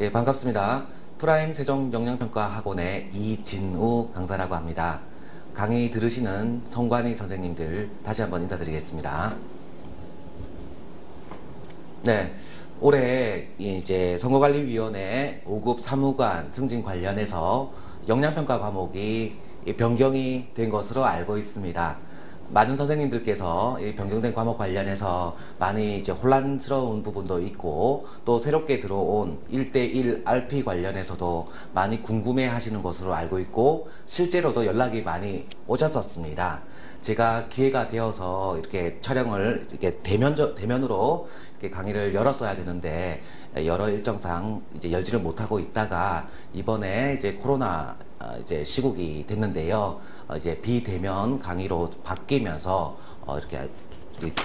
예, 반갑습니다. 프라임 세종영양평가학원의 이진우 강사라고 합니다. 강의 들으시는 성관이 선생님들 다시 한번 인사드리겠습니다. 네, 올해 이제 선거관리위원회 5급 사무관 승진 관련해서 영양평가 과목이 변경이 된 것으로 알고 있습니다. 많은 선생님들께서 이 변경된 과목 관련해서 많이 이제 혼란스러운 부분도 있고, 또 새롭게 들어온 1대1 RP 관련해서도 많이 궁금해 하시는 것으로 알고 있고, 실제로도 연락이 많이 오셨었습니다. 제가 기회가 되어서 이렇게 촬영을 이렇게 대면으로 이렇게 강의를 열었어야 되는데, 여러 일정상 이제 열지를 못하고 있다가 이번에 이제 코로나 이제 시국이 됐는데요. 이제 비대면 강의로 바뀌면서 이렇게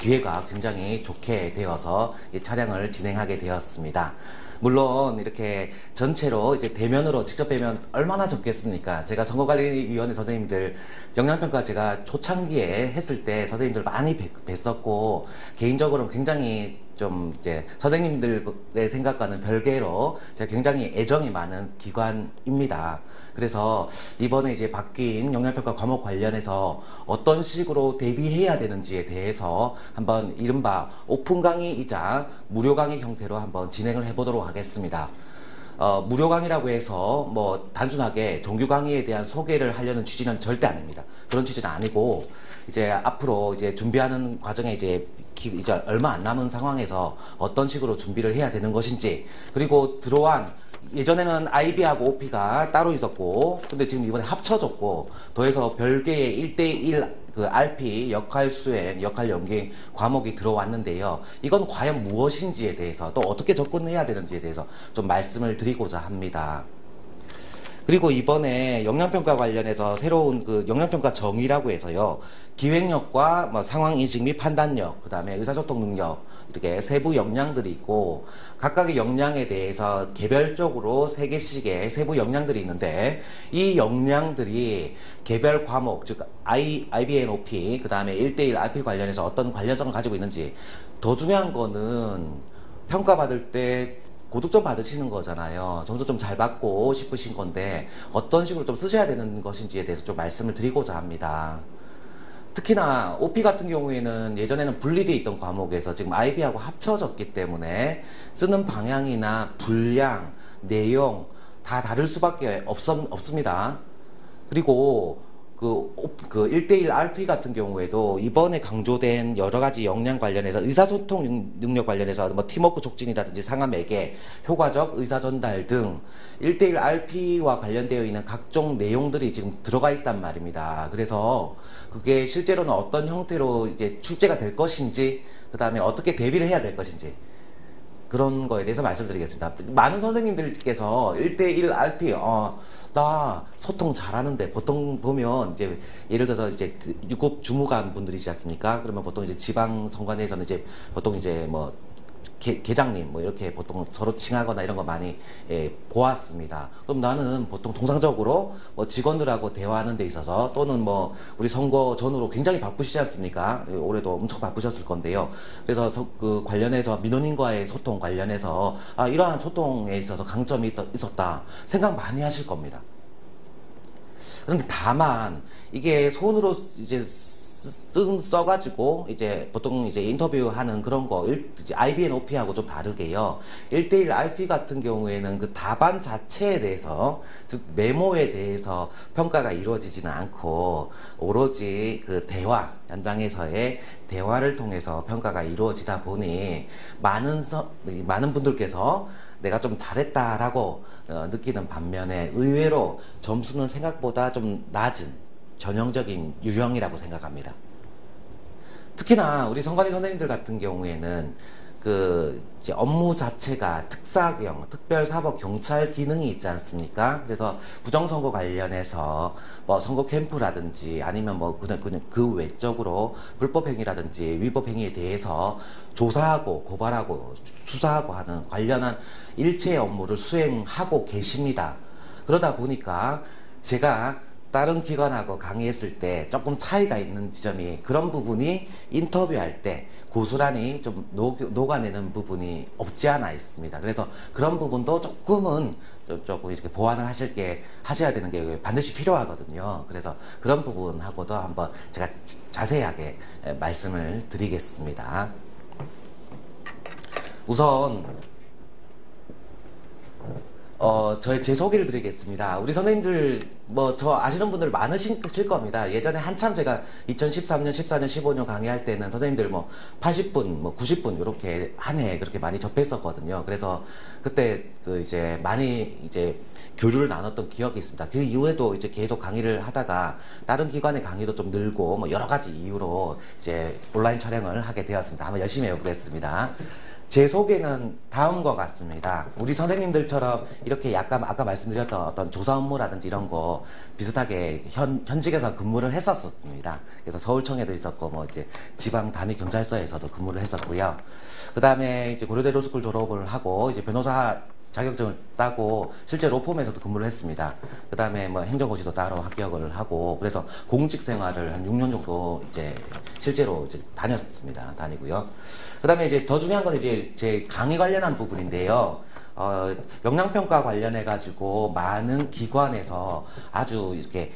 기회가 굉장히 좋게 되어서 이 촬영을 진행하게 되었습니다. 물론 이렇게 전체로 이제 대면으로 직접 뵈면 얼마나 좋겠습니까? 제가 선거관리위원회 선생님들 영양평가 제가 초창기에 했을 때 선생님들 많이 뵀었고, 개인적으로는 굉장히 좀 이제 선생님들의 생각과는 별개로 제가 굉장히 애정이 많은 기관입니다. 그래서 이번에 이제 바뀐 영양평가 과목 관련해서 어떤 식으로 대비해야 되는지에 대해서 한번 이른바 오픈 강의이자 무료 강의 형태로 한번 진행을 해보도록 하겠습니다. 무료 강의라고 해서 뭐 단순하게 정규 강의에 대한 소개를 하려는 취지는 절대 아닙니다. 그런 취지는 아니고, 이제 앞으로 이제 준비하는 과정에 이제 얼마 안 남은 상황에서 어떤 식으로 준비를 해야 되는 것인지, 그리고 들어온 예전에는 IB하고 OP가 따로 있었고, 근데 지금 이번에 합쳐졌고, 더해서 별개의 1대1 그 RP 역할 수행, 역할 연계 과목이 들어왔는데요. 이건 과연 무엇인지에 대해서, 또 어떻게 접근해야 되는지에 대해서 좀 말씀을 드리고자 합니다. 그리고 이번에 영양평가 관련해서 새로운 그 영양평가 정의라고 해서요, 기획력과 뭐 상황인식 및 판단력, 그 다음에 의사소통 능력, 이렇게 세부 역량들이 있고, 각각의 역량에 대해서 개별적으로 3개씩의 세부 역량들이 있는데, 이 역량들이 개별 과목, 즉 IBNOP, 그 다음에 1대1 RP 관련해서 어떤 관련성을 가지고 있는지, 더 중요한 거는 평가받을 때 고득점 받으시는 거잖아요. 점수 좀 잘 받고 싶으신 건데 어떤 식으로 좀 쓰셔야 되는 것인지에 대해서 좀 말씀을 드리고자 합니다. 특히나 OP 같은 경우에는 예전에는 분리되어 있던 과목에서 지금 IB하고 합쳐졌기 때문에 쓰는 방향이나 분량, 내용 다 다를 수밖에 없습니다. 그리고 그 1대1 RP 같은 경우에도 이번에 강조된 여러 가지 역량 관련해서 의사소통 능력 관련해서 뭐 팀워크 촉진이라든지 상하 매개, 효과적 의사 전달 등 1대1 RP와 관련되어 있는 각종 내용들이 지금 들어가 있단 말입니다. 그래서 그게 실제로는 어떤 형태로 이제 출제가 될 것인지, 그 다음에 어떻게 대비를 해야 될 것인지, 그런 거에 대해서 말씀드리겠습니다. 많은 선생님들께서 1대1 RP, 나 소통 잘하는데, 보통 보면 이제 예를 들어서 이제 6급 주무관 분들이지 않습니까? 그러면 보통 이제 지방 선관위에서는 이제 보통 이제 뭐 계장님 뭐 이렇게 보통 서로 칭하거나 이런 거 많이 보았습니다. 그럼 나는 보통 통상적으로 뭐 직원들하고 대화하는 데 있어서, 또는 뭐 우리 선거 전후로 굉장히 바쁘시지 않습니까? 올해도 엄청 바쁘셨을 건데요. 그래서 그 관련해서 민원인과의 소통 관련해서 이러한 소통에 있어서 강점이 있었다 생각 많이 하실 겁니다. 그런데 다만 이게 손으로 이제 써가지고 이제 보통 이제 인터뷰하는 그런 거, IBN OP하고 좀 다르게요. 1대1 RP 같은 경우에는 그 답안 자체에 대해서, 즉 메모에 대해서 평가가 이루어지지는 않고, 오로지 그 대화, 현장에서의 대화를 통해서 평가가 이루어지다 보니 많은 분들께서 내가 좀 잘했다라고 느끼는 반면에, 의외로 점수는 생각보다 좀 낮은 전형적인 유형이라고 생각합니다. 특히나 우리 선관위 선생님들 같은 경우에는 그 이제 업무 자체가 특사경, 특별사법 경찰 기능이 있지 않습니까? 그래서 부정선거 관련해서 뭐 선거 캠프라든지 아니면 뭐 그냥 그 외적으로 불법행위라든지 위법행위에 대해서 조사하고 고발하고 수사하고 하는 관련한 일체의 업무를 수행하고 계십니다. 그러다 보니까 제가 다른 기관하고 강의했을 때 조금 차이가 있는 지점이 그런 부분이 인터뷰할 때 고스란히 좀 녹아내는 부분이 없지 않아 있습니다. 그래서 그런 부분도 조금 이렇게 보완을 하셔야 되는 게 반드시 필요하거든요. 그래서 그런 부분하고도 한번 제가 자세하게 말씀을 드리겠습니다. 우선 제 소개를 드리겠습니다. 우리 선생님들 저 아시는 분들 많으실 겁니다. 예전에 한참 제가 2013년, 14년, 15년 강의할 때는 선생님들 80분, 90분 이렇게 한 해 그렇게 많이 접했었거든요. 그래서 그때 이제 많이 이제 교류를 나눴던 기억이 있습니다. 그 이후에도 이제 계속 강의를 하다가 다른 기관의 강의도 좀 늘고 여러 가지 이유로 이제 온라인 촬영을 하게 되었습니다. 한번 열심히 해보겠습니다. 제 소개는 다음과 같습니다. 우리 선생님들처럼 이렇게 약간 아까 말씀드렸던 어떤 조사 업무라든지 이런 거 비슷하게 현직에서 근무를 했었습니다. 그래서 서울청에도 있었고 이제 지방 단위 경찰서에서도 근무를 했었고요. 그 다음에 이제 고려대 로스쿨 졸업을 하고 이제 변호사 자격증을 따고 실제 로펌에서도 근무를 했습니다. 그 다음에 행정고시도 따로 합격을 하고 그래서 공직 생활을 한 6년 정도 이제 실제로 이제 다니고요. 그 다음에 이제 더 중요한 건 이제 제 강의 관련한 부분인데요. 역량평가 관련해 가지고 많은 기관에서 아주 이렇게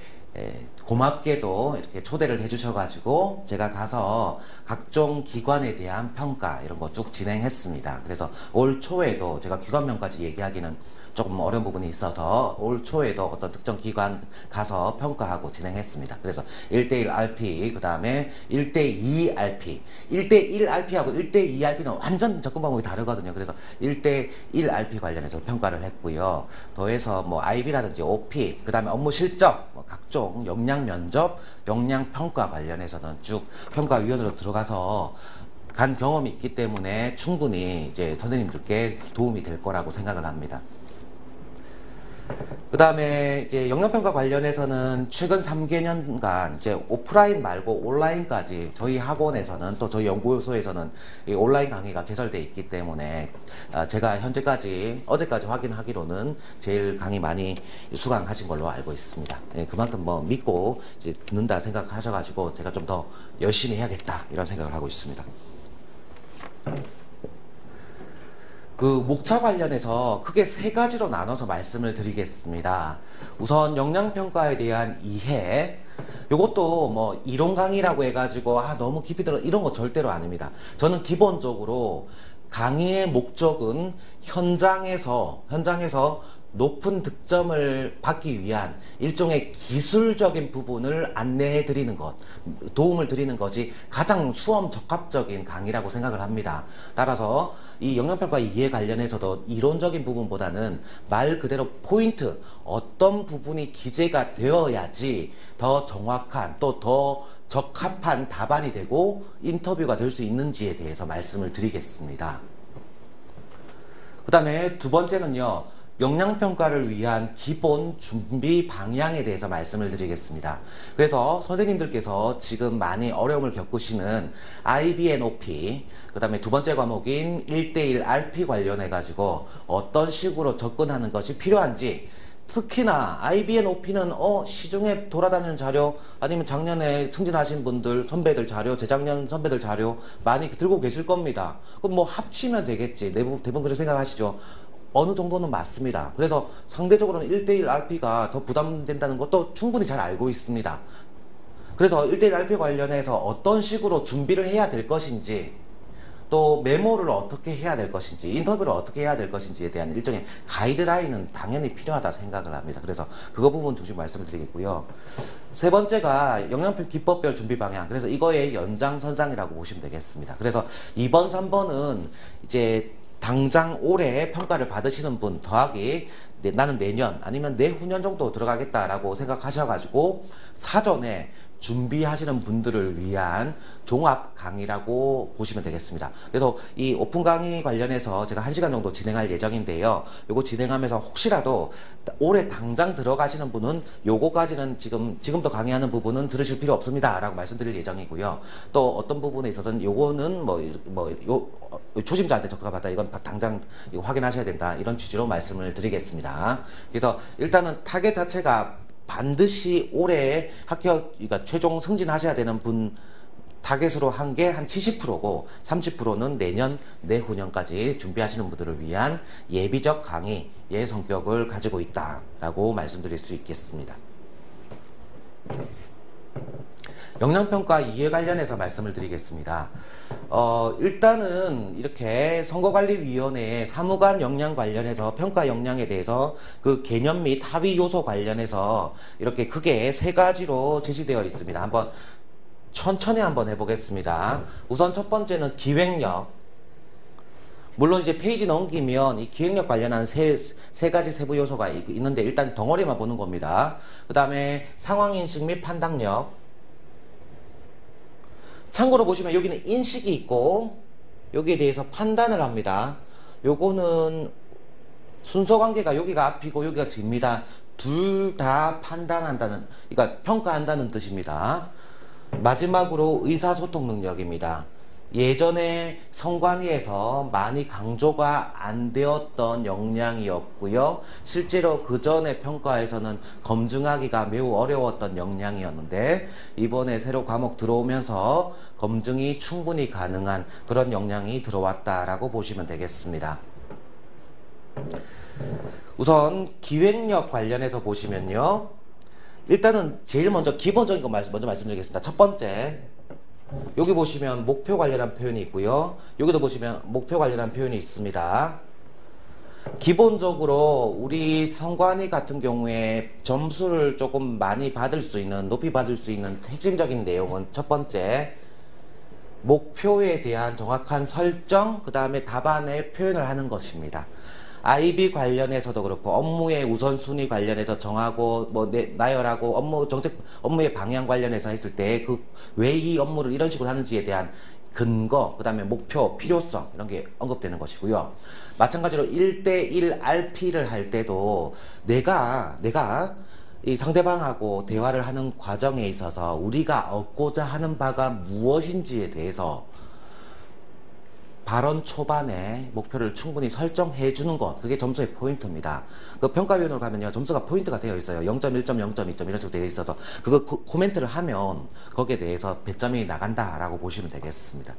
고맙게도 이렇게 초대를 해주셔가지고 제가 가서 각종 기관에 대한 평가 이런 거 쭉 진행했습니다. 그래서 올 초에도 제가 기관명까지 얘기하기는 조금 어려운 부분이 있어서 올 초에도 어떤 특정 기관 가서 평가하고 진행했습니다. 그래서 1대1 RP, 그 다음에 1대2 RP, 1대1 RP하고 1대2 RP는 완전 접근 방법이 다르거든요. 그래서 1대1 RP 관련해서 평가를 했고요. 더해서 IB라든지 OP, 그 다음에 업무 실적, 각종 역량 면접, 역량 평가 관련해서는 쭉 평가위원으로 들어가서 간 경험이 있기 때문에 충분히 이제 선생님들께 도움이 될 거라고 생각을 합니다. 그 다음에 이제 역량평가 관련해서는 최근 3개년간 이제 오프라인 말고 온라인까지 저희 학원에서는 또 저희 연구소에서는 이 온라인 강의가 개설되어 있기 때문에 제가 현재까지 어제까지 확인하기로는 제일 강의 많이 수강하신 걸로 알고 있습니다. 예, 그만큼 믿고 이제 듣는다 생각하셔가지고 제가 좀 더 열심히 해야겠다 이런 생각을 하고 있습니다. 그 목차 관련해서 크게 3가지로 나눠서 말씀을 드리겠습니다. 우선 역량평가에 대한 이해, 이것도 이론 강의라고 해가지고 너무 깊이 들어 이런 거 절대로 아닙니다. 저는 기본적으로 강의의 목적은 현장에서 높은 득점을 받기 위한 일종의 기술적인 부분을 안내해 드리는 것, 도움을 드리는 것이 가장 수험 적합적인 강의라고 생각을 합니다. 따라서 이 역량평가 이해 관련해서도 이론적인 부분보다는 말 그대로 포인트, 어떤 부분이 기재가 되어야지 더 정확한 또 더 적합한 답안이 되고 인터뷰가 될 수 있는지에 대해서 말씀을 드리겠습니다. 그 다음에 두 번째는요, 역량평가를 위한 기본 준비 방향에 대해서 말씀을 드리겠습니다. 그래서 선생님들께서 지금 많이 어려움을 겪으시는 IBNOP, 그 다음에 두 번째 과목인 1대1 RP 관련해 가지고 어떤 식으로 접근하는 것이 필요한지, 특히나 IBNOP는 시중에 돌아다니는 자료 아니면 작년에 승진하신 분들 선배들 자료, 재작년 선배들 자료 많이 들고 계실 겁니다. 그럼 합치면 되겠지, 대부분 그렇게 생각하시죠. 어느 정도는 맞습니다. 그래서 상대적으로는 1대1 RP가 더 부담된다는 것도 충분히 잘 알고 있습니다. 그래서 1대1 RP 관련해서 어떤 식으로 준비를 해야 될 것인지, 또 메모를 어떻게 해야 될 것인지, 인터뷰를 어떻게 해야 될 것인지에 대한 일종의 가이드라인은 당연히 필요하다 생각을 합니다. 그래서 그거 부분 중심 말씀을 드리겠고요. 세 번째가 역량평 기법별 준비 방향, 그래서 이거의 연장선상이라고 보시면 되겠습니다. 그래서 2번, 3번은 이제 당장 올해 평가를 받으시는 분 더하기 나는 내년 아니면 내후년 정도 들어가겠다라고 생각하셔가지고 사전에 준비하시는 분들을 위한 종합 강의라고 보시면 되겠습니다. 그래서 이 오픈 강의 관련해서 제가 1시간 정도 진행할 예정인데요. 요거 진행하면서 혹시라도 올해 당장 들어가시는 분은 요거까지는 지금부터 강의하는 부분은 들으실 필요 없습니다 라고 말씀드릴 예정이고요. 또 어떤 부분에 있어서는 요거는 초심자한테 접근받다 이건 당장 이거 확인하셔야 된다 이런 취지로 말씀을 드리겠습니다. 그래서 일단은 타겟 자체가 반드시 올해 합격, 그러니까 최종 승진하셔야 되는 분 타겟으로 한 게 한 70%고 30%는 내년, 내후년까지 준비하시는 분들을 위한 예비적 강의의 성격을 가지고 있다라고 말씀드릴 수 있겠습니다. 역량평가 이해 관련해서 말씀을 드리겠습니다. 일단은 이렇게 선거관리위원회의 사무관 역량 관련해서 평가 역량에 대해서 그 개념 및 하위 요소 관련해서 이렇게 크게 세 가지로 제시되어 있습니다. 한번 천천히 한번 해보겠습니다. 우선 첫 번째는 기획력. 물론 이제 페이지 넘기면 이 기획력 관련한 세 가지 세부 요소가 있는데 일단 덩어리만 보는 겁니다. 그 다음에 상황인식 및 판단력. 참고로 보시면 여기는 인식이 있고 여기에 대해서 판단을 합니다. 요거는 순서관계가 여기가 앞이고 여기가 뒤입니다. 둘 다 판단한다는, 그러니까 평가한다는 뜻입니다. 마지막으로 의사소통 능력입니다. 예전에 선관위에서 많이 강조가 안 되었던 역량이었고요. 실제로 그 전에 평가에서는 검증하기가 매우 어려웠던 역량이었는데 이번에 새로 과목 들어오면서 검증이 충분히 가능한 그런 역량이 들어왔다라고 보시면 되겠습니다. 우선 기획력 관련해서 보시면요. 일단은 제일 먼저 기본적인 거 먼저 말씀드리겠습니다. 첫 번째, 여기 보시면 목표 관련한 표현이 있고요. 여기도 보시면 목표 관련한 표현이 있습니다. 기본적으로 우리 선관위 같은 경우에 점수를 조금 많이 받을 수 있는, 높이 받을 수 있는 핵심적인 내용은 첫 번째, 목표에 대한 정확한 설정, 그 다음에 답안의 표현을 하는 것입니다. IB 관련해서도 그렇고 업무의 우선순위 관련해서 정하고 나열하고 업무의 방향 관련해서 했을 때 그 왜 이 업무를 이런 식으로 하는지에 대한 근거, 그 다음에 목표, 필요성 이런 게 언급되는 것이고요. 마찬가지로 1대1 RP를 할 때도 내가 이 상대방하고 대화를 하는 과정에 있어서 우리가 얻고자 하는 바가 무엇인지에 대해서 발언 초반에 목표를 충분히 설정해 주는 것, 그게 점수의 포인트입니다. 그 평가위원으로 가면요, 점수가 포인트가 되어 있어요. 0점, 1점, 0점, 2점 이런 식으로 되어 있어서 그거 코멘트를 하면 거기에 대해서 배점이 나간다라고 보시면 되겠습니다.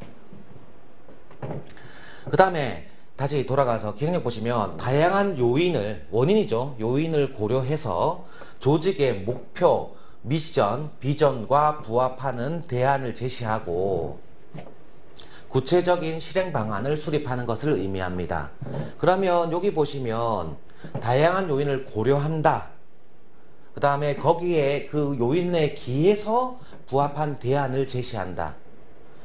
그 다음에 다시 돌아가서 기획력 보시면 다양한 원인이죠. 요인을 고려해서 조직의 목표, 미션, 비전과 부합하는 대안을 제시하고 구체적인 실행 방안을 수립하는 것을 의미합니다. 그러면 여기 보시면 다양한 요인을 고려한다. 그 다음에 거기에 그 요인에 기해서 부합한 대안을 제시한다.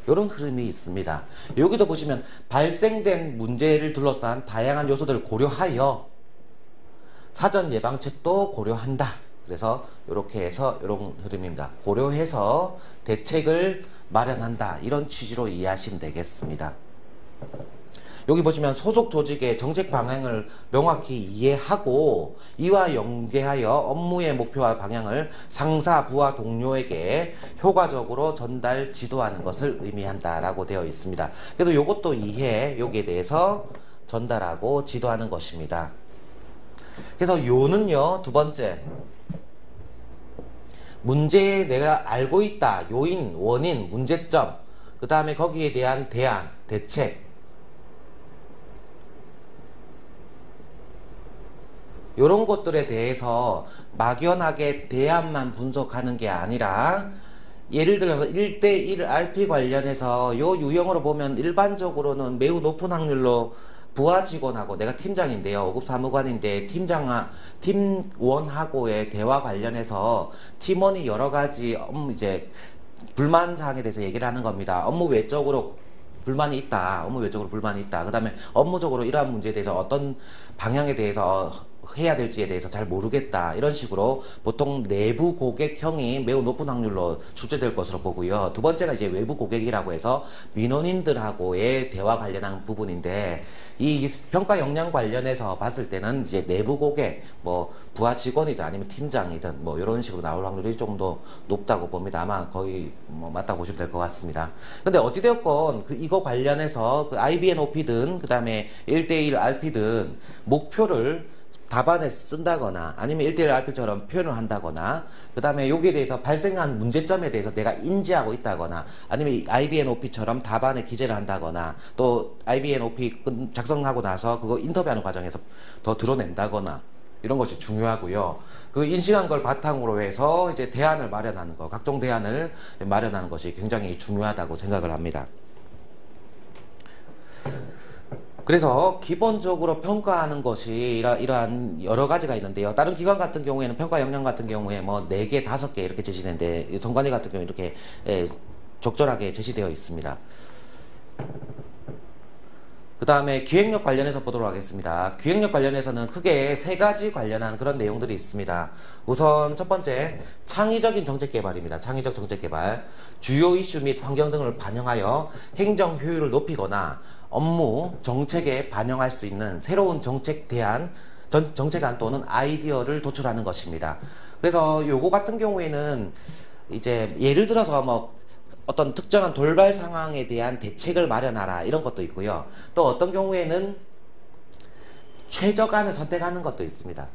이런 흐름이 있습니다. 여기도 보시면 발생된 문제를 둘러싼 다양한 요소들을 고려하여 사전 예방책도 고려한다. 그래서 이렇게 해서 이런 흐름입니다. 고려해서 대책을 마련한다. 이런 취지로 이해하시면 되겠습니다. 여기 보시면 소속 조직의 정책 방향을 명확히 이해하고 이와 연계하여 업무의 목표와 방향을 상사, 부하, 동료에게 효과적으로 전달, 지도하는 것을 의미한다라고 되어 있습니다. 그래도 이것도 여기에 대해서 전달하고 지도하는 것입니다. 그래서 요는요, 두 번째, 문제에 내가 알고 있다. 요인, 원인, 문제점, 그 다음에 거기에 대한 대안, 대책, 이런 것들에 대해서 막연하게 대안만 분석하는 게 아니라 예를 들어서 1대1 RP 관련해서 요 유형으로 보면 일반적으로는 매우 높은 확률로 부하 직원하고 내가 팀장인데요. 5급 사무관인데 팀원하고의 대화 관련해서 팀원이 여러 가지 불만 사항에 대해서 얘기를 하는 겁니다. 업무 외적으로 불만이 있다. 그 다음에 업무적으로 이러한 문제에 대해서 어떤 방향에 대해서 해야 될지에 대해서 잘 모르겠다. 이런 식으로 보통 내부 고객형이 매우 높은 확률로 출제될 것으로 보고요. 두 번째가 이제 외부 고객이라고 해서 민원인들하고의 대화 관련한 부분인데 이 평가 역량 관련해서 봤을 때는 이제 내부 고객, 부하 직원이든 아니면 팀장이든 이런 식으로 나올 확률이 좀 더 높다고 봅니다. 아마 거의 맞다고 보시면 될 것 같습니다. 근데 어찌되었건 이거 관련해서 IBNOP든 그 다음에 1대1 RP든 목표를 답안에 쓴다거나 아니면 1대1 RP처럼 표현을 한다거나 그 다음에 여기에 대해서 발생한 문제점에 대해서 내가 인지하고 있다거나 아니면 IBNOP처럼 답안에 기재를 한다거나 또 IBNOP 작성하고 나서 그거 인터뷰하는 과정에서 더 드러낸다거나 이런 것이 중요하고요. 그 인식한 걸 바탕으로 해서 이제 대안을 마련하는 거, 각종 대안을 마련하는 것이 굉장히 중요하다고 생각을 합니다. 그래서 기본적으로 평가하는 것이 이러한 여러 가지가 있는데요. 다른 기관 같은 경우에는 평가 역량 같은 경우에 뭐 4개, 5개 이렇게 제시되는데 성관위 같은 경우에 이렇게 적절하게 제시되어 있습니다. 그 다음에 기획력 관련해서 보도록 하겠습니다. 기획력 관련해서는 크게 3가지 관련한 그런 내용들이 있습니다. 우선 첫 번째, 창의적인 정책 개발입니다. 창의적 정책 개발. 주요 이슈 및 환경 등을 반영하여 행정 효율을 높이거나 업무, 정책에 반영할 수 있는 새로운 정책 대안, 정책안 또는 아이디어를 도출하는 것입니다. 그래서 요거 같은 경우에는 이제 예를 들어서 뭐 어떤 특정한 돌발 상황에 대한 대책을 마련하라 이런 것도 있고요. 또 어떤 경우에는 최저간을 선택하는 것도 있습니다.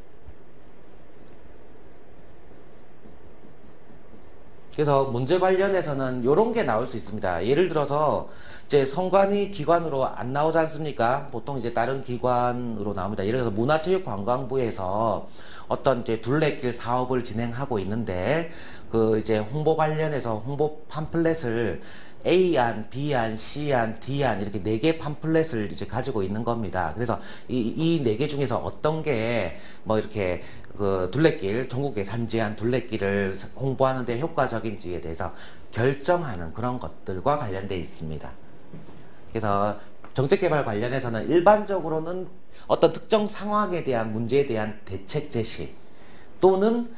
그래서 문제 관련해서는 이런 게 나올 수 있습니다. 예를 들어서 이제 성관위 기관으로 안 나오지 않습니까? 보통 이제 다른 기관으로 나옵니다. 예를 들어서 문화체육관광부에서 어떤 이제 둘레길 사업을 진행하고 있는데 그 이제 홍보 관련해서 홍보 팜플렛을 A안, B안, C안, D안 이렇게 4개 팜플렛을 이제 가지고 있는 겁니다. 그래서 이 4개 중에서 어떤 게 뭐 이렇게 그 둘레길, 전국에 산지한 둘레길을 홍보하는 데 효과적인지에 대해서 결정하는 그런 것들과 관련되어 있습니다. 그래서 정책개발 관련해서는 일반적으로는 어떤 특정 상황에 대한 문제에 대한 대책 제시 또는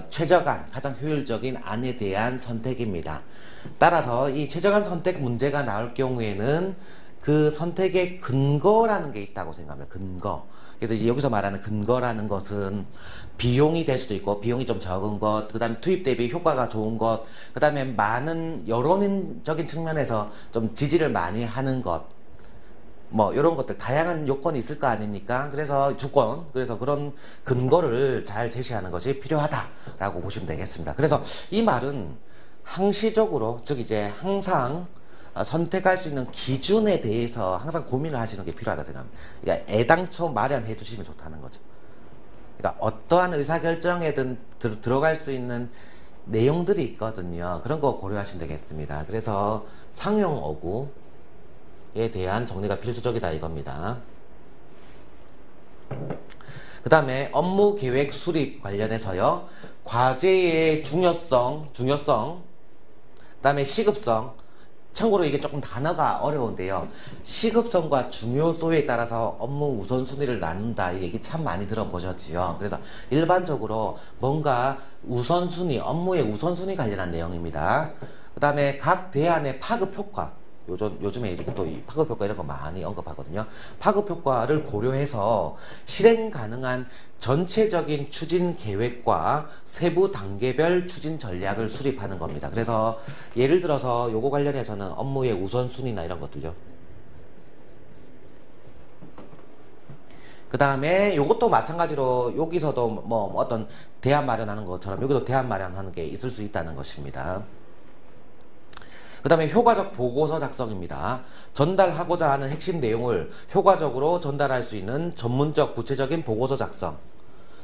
최저간, 가장 효율적인 안에 대한 선택입니다. 따라서 이 최저간 선택 문제가 나올 경우에는 그 선택의 근거라는 게 있다고 생각합니다. 근거. 그래서 이제 여기서 말하는 근거라는 것은 비용이 될 수도 있고 비용이 좀 적은 것, 그 다음에 투입 대비 효과가 좋은 것, 그 다음에 많은 여론적인 측면에서 좀 지지를 많이 하는 것, 뭐 이런 것들 다양한 요건이 있을 거 아닙니까? 그래서 주권, 그래서 그런 근거를 잘 제시하는 것이 필요하다라고 보시면 되겠습니다. 그래서 이 말은 항시적으로, 즉 이제 항상 선택할 수 있는 기준에 대해서 항상 고민을 하시는 게 필요하다 생각합니다. 그러니까 애당초 마련해 주시면 좋다는 거죠. 그러니까 어떠한 의사결정에든 들어갈 수 있는 내용들이 있거든요. 그런 거 고려하시면 되겠습니다. 그래서 상용어구에 대한 정리가 필수적이다 이겁니다. 그 다음에 업무 계획 수립 관련해서요. 과제의 중요성, 그 다음에 시급성. 참고로 이게 조금 단어가 어려운데요. 시급성과 중요도에 따라서 업무 우선순위를 나눈다 이 얘기 참 많이 들어보셨지요. 그래서 일반적으로 뭔가 우선순위, 업무의 우선순위 관련한 내용입니다. 그 다음에 각 대안의 파급효과, 요즘에 이렇게 또 이 파급효과 이런 거 많이 언급하거든요. 파급효과를 고려해서 실행 가능한 전체적인 추진 계획과 세부 단계별 추진 전략을 수립하는 겁니다. 그래서 예를 들어서 요거 관련해서는 업무의 우선순위나 이런 것들요. 그 다음에 요것도 마찬가지로 여기서도 뭐 어떤 대안 마련하는 것처럼 여기도 대안 마련하는 게 있을 수 있다는 것입니다. 그 다음에 효과적 보고서 작성입니다. 전달하고자 하는 핵심 내용을 효과적으로 전달할 수 있는 전문적 구체적인 보고서 작성.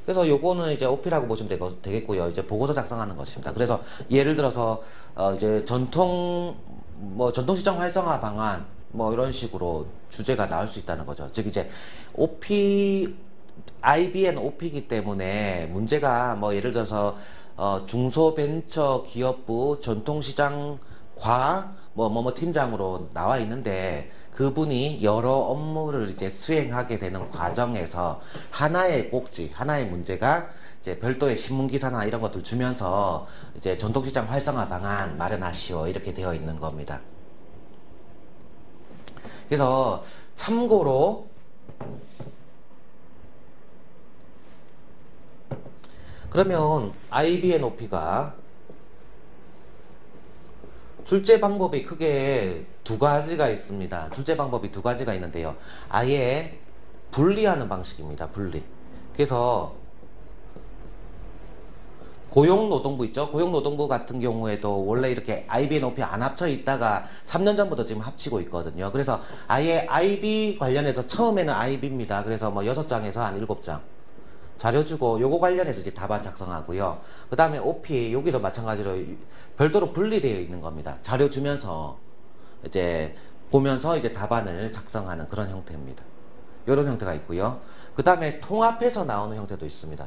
그래서 요거는 이제 OP라고 보시면 되겠고요. 이제 보고서 작성하는 것입니다. 그래서 예를 들어서 이제 전통시장 활성화 방안 뭐 이런 식으로 주제가 나올 수 있다는 거죠. 즉 이제 IBN OP이기 때문에 문제가 뭐 예를 들어서 중소벤처기업부 전통시장 뭐 팀장으로 나와 있는데 그분이 여러 업무를 이제 수행하게 되는 과정에서 하나의 꼭지, 하나의 문제가 이제 별도의 신문기사나 이런 것들 주면서 이제 전통시장 활성화 방안 마련하시오 이렇게 되어 있는 겁니다. 그래서 참고로 그러면 IBNOP가 출제 방법이 크게 2가지가 있습니다. 출제 방법이 2가지가 있는데요. 아예 분리하는 방식입니다. 분리. 그래서 고용노동부 있죠? 고용노동부 같은 경우에도 원래 이렇게 IBN OP 안 합쳐 있다가 3년 전부터 지금 합치고 있거든요. 그래서 아예 IB 관련해서 처음에는 IB입니다. 그래서 뭐 6장에서 한 7장 자료 주고 요거 관련해서 이제 답안 작성하고요. 그 다음에 OP 여기도 마찬가지로 별도로 분리되어 있는 겁니다. 자료 주면서 이제 보면서 이제 답안을 작성하는 그런 형태입니다. 이런 형태가 있고요. 그 다음에 통합해서 나오는 형태도 있습니다.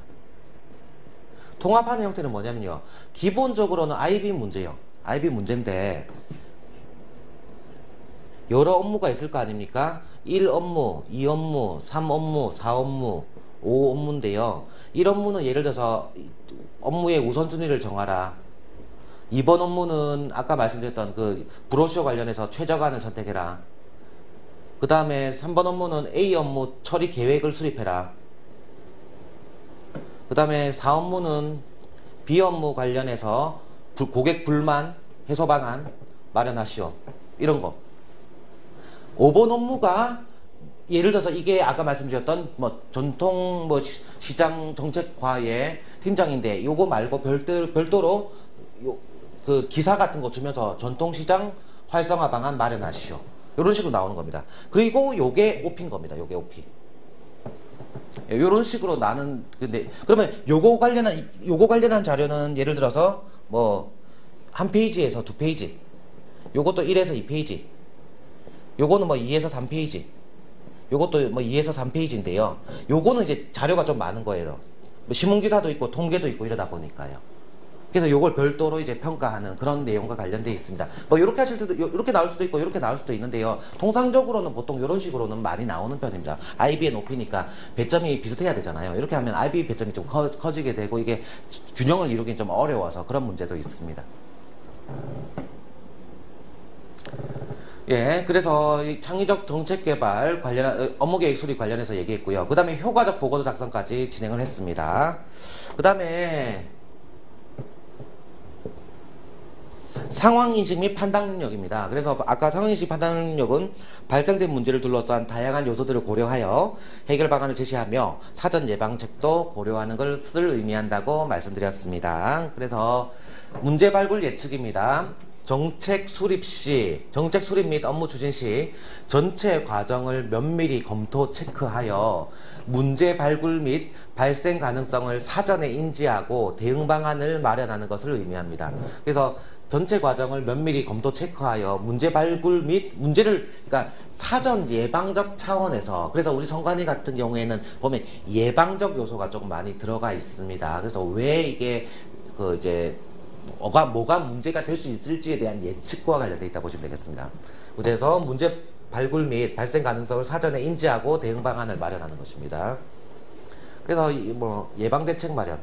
통합하는 형태는 뭐냐면요. 기본적으로는 IB 문제요. IB 문제인데 여러 업무가 있을 거 아닙니까? 1 업무, 2 업무, 3 업무, 4 업무, 5 업무인데요. 1 업무는 예를 들어서 업무의 우선순위를 정하라. 2번 업무는 아까 말씀드렸던 그 브로셔 관련해서 최저간을 선택해라. 그 다음에 3번 업무는 A 업무 처리 계획을 수립해라. 그 다음에 4 업무는 B 업무 관련해서 고객 불만 해소 방안 마련하시오. 이런 거. 5번 업무가 예를 들어서 이게 아까 말씀드렸던 뭐 전통 뭐 시장 정책과의 팀장인데 요거 말고 별도로 그 기사 같은 거 주면서 전통시장 활성화 방안 마련하시오. 이런 식으로 나오는 겁니다. 그리고 요게 OP인 겁니다. 요게 OP. 요런 식으로 나는 근데 그러면 요거 관련한 자료는 예를 들어서 뭐 한 페이지에서 2페이지. 요것도 1에서 2페이지. 요거는 뭐 2에서 3페이지. 요것도 뭐 2에서 3페이지인데요. 요거는 이제 자료가 좀 많은 거예요. 뭐 신문기사도 있고 통계도 있고 이러다 보니까요. 그래서 요걸 별도로 이제 평가하는 그런 내용과 관련되어 있습니다. 뭐 이렇게 하실 때도 이렇게 나올 수도 있고 이렇게 나올 수도 있는데요. 통상적으로는 보통 이런 식으로는 많이 나오는 편입니다. IB의 높이니까 배점이 비슷해야 되잖아요. 이렇게 하면 IB 배점이 좀 커지게 되고 이게 균형을 이루긴 좀 어려워서 그런 문제도 있습니다. 예, 그래서 이 창의적 정책 개발 관련 업무 계획 수립 관련해서 얘기했고요. 그 다음에 효과적 보고서 작성까지 진행을 했습니다. 그 다음에 상황인식 및 판단력입니다. 그래서 아까 상황인식 판단력은 발생된 문제를 둘러싼 다양한 요소들을 고려하여 해결 방안을 제시하며 사전 예방책도 고려하는 것을 의미한다고 말씀드렸습니다. 그래서 문제 발굴 예측입니다. 정책 수립 및 업무 추진 시 전체 과정을 면밀히 검토 체크하여 문제 발굴 및 발생 가능성을 사전에 인지하고 대응 방안을 마련하는 것을 의미합니다. 그래서 전체 과정을 면밀히 검토 체크하여 문제 발굴 및 문제를 그러니까 사전 예방적 차원에서 그래서 우리 성관이 같은 경우에는 보면 예방적 요소가 조금 많이 들어가 있습니다. 그래서 왜 이게 그 이제 뭐가 문제가 될 수 있을지에 대한 예측과 관련되어 있다 보시면 되겠습니다. 그래서 문제 발굴 및 발생 가능성을 사전에 인지하고 대응 방안을 마련하는 것입니다. 그래서 뭐 예방 대책 마련.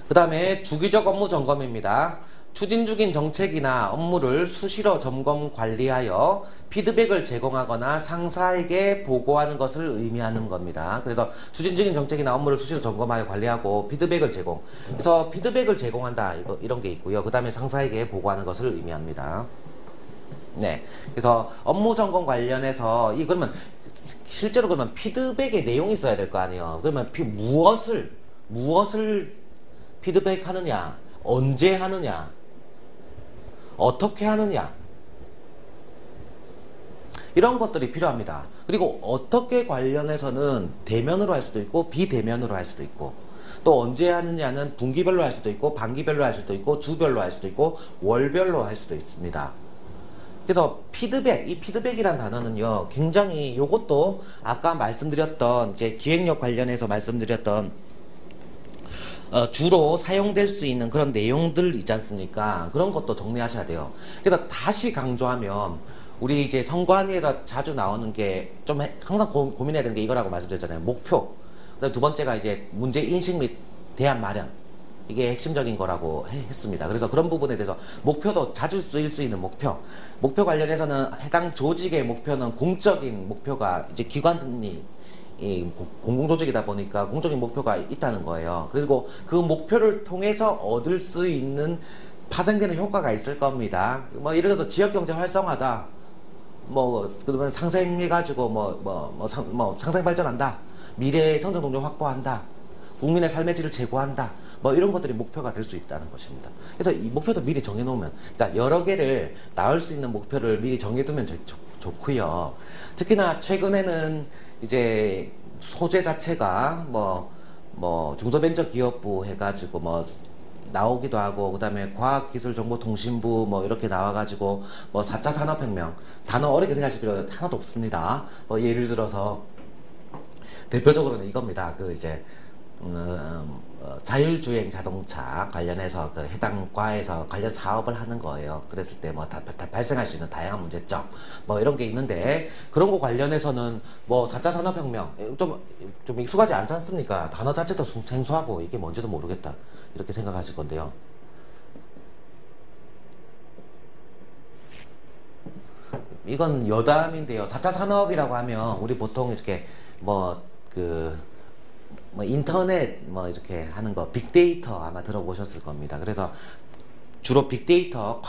그 다음에 주기적 업무 점검입니다. 추진 중인 정책이나 업무를 수시로 점검 관리하여 피드백을 제공하거나 상사에게 보고하는 것을 의미하는 겁니다. 그래서 추진 중인 정책이나 업무를 수시로 점검하여 관리하고 피드백을 제공. 그래서 피드백을 제공한다. 이런 게 있고요. 그 다음에 상사에게 보고하는 것을 의미합니다. 네. 그래서 업무 점검 관련해서 그러면 실제로 그러면 피드백의 내용이 있어야 될 거 아니에요. 그러면 무엇을 피드백하느냐, 언제 하느냐, 어떻게 하느냐 이런 것들이 필요합니다. 그리고 어떻게 관련해서는 대면으로 할 수도 있고 비대면으로 할 수도 있고 또 언제 하느냐는 분기별로 할 수도 있고 반기별로 할 수도 있고 주별로 할 수도 있고 월별로 할 수도 있습니다. 그래서 이 피드백이란 단어는요 굉장히 요것도 아까 말씀드렸던 이제 기획력 관련해서 말씀드렸던 주로 사용될 수 있는 그런 내용들 있지 않습니까? 그런 것도 정리하셔야 돼요. 그래서 다시 강조하면 우리 이제 성관위에서 자주 나오는 게 좀 항상 고민해야 되는 게 이거라고 말씀드렸잖아요. 목표. 두 번째가 이제 문제 인식 및 대안 마련. 이게 핵심적인 거라고 했습니다. 그래서 그런 부분에 대해서 목표도 자주 쓰일 수 있는 목표 관련해서는 해당 조직의 목표는 공적인 목표가 이제 기관이 공공조직이다 보니까 공적인 목표가 있다는 거예요. 그리고 그 목표를 통해서 얻을 수 있는 파생되는 효과가 있을 겁니다. 뭐 예를 들어서 지역경제 활성화다. 그러면 상생해가지고 상생 발전한다. 미래의 성장 동력 확보한다. 국민의 삶의 질을 제고한다. 이런 것들이 목표가 될 수 있다는 것입니다. 그래서 이 목표도 미리 정해놓으면, 그러니까 여러 개를 나올 수 있는 목표를 미리 정해두면 좋고요. 특히나 최근에는 이제 소재 자체가 중소벤처기업부 해가지고 나오기도 하고, 그 다음에 과학기술정보통신부 이렇게 나와가지고 4차 산업혁명, 단어 어렵게 생각하실 필요 하나도 없습니다. 예를 들어서 대표적으로는 이겁니다. 자율주행 자동차 관련해서 해당 과에서 관련 사업을 하는 거예요. 그랬을 때 다 발생할 수 있는 다양한 문제점 이런 게 있는데, 그런 거 관련해서는 4차 산업혁명 좀 익숙하지 않지 않습니까? 단어 자체도 생소하고 이게 뭔지도 모르겠다 이렇게 생각하실 건데요. 이건 여담인데요. 4차 산업이라고 하면 우리 보통 이렇게 인터넷 이렇게 하는 거 빅데이터 아마 들어보셨을 겁니다. 그래서 주로 빅데이터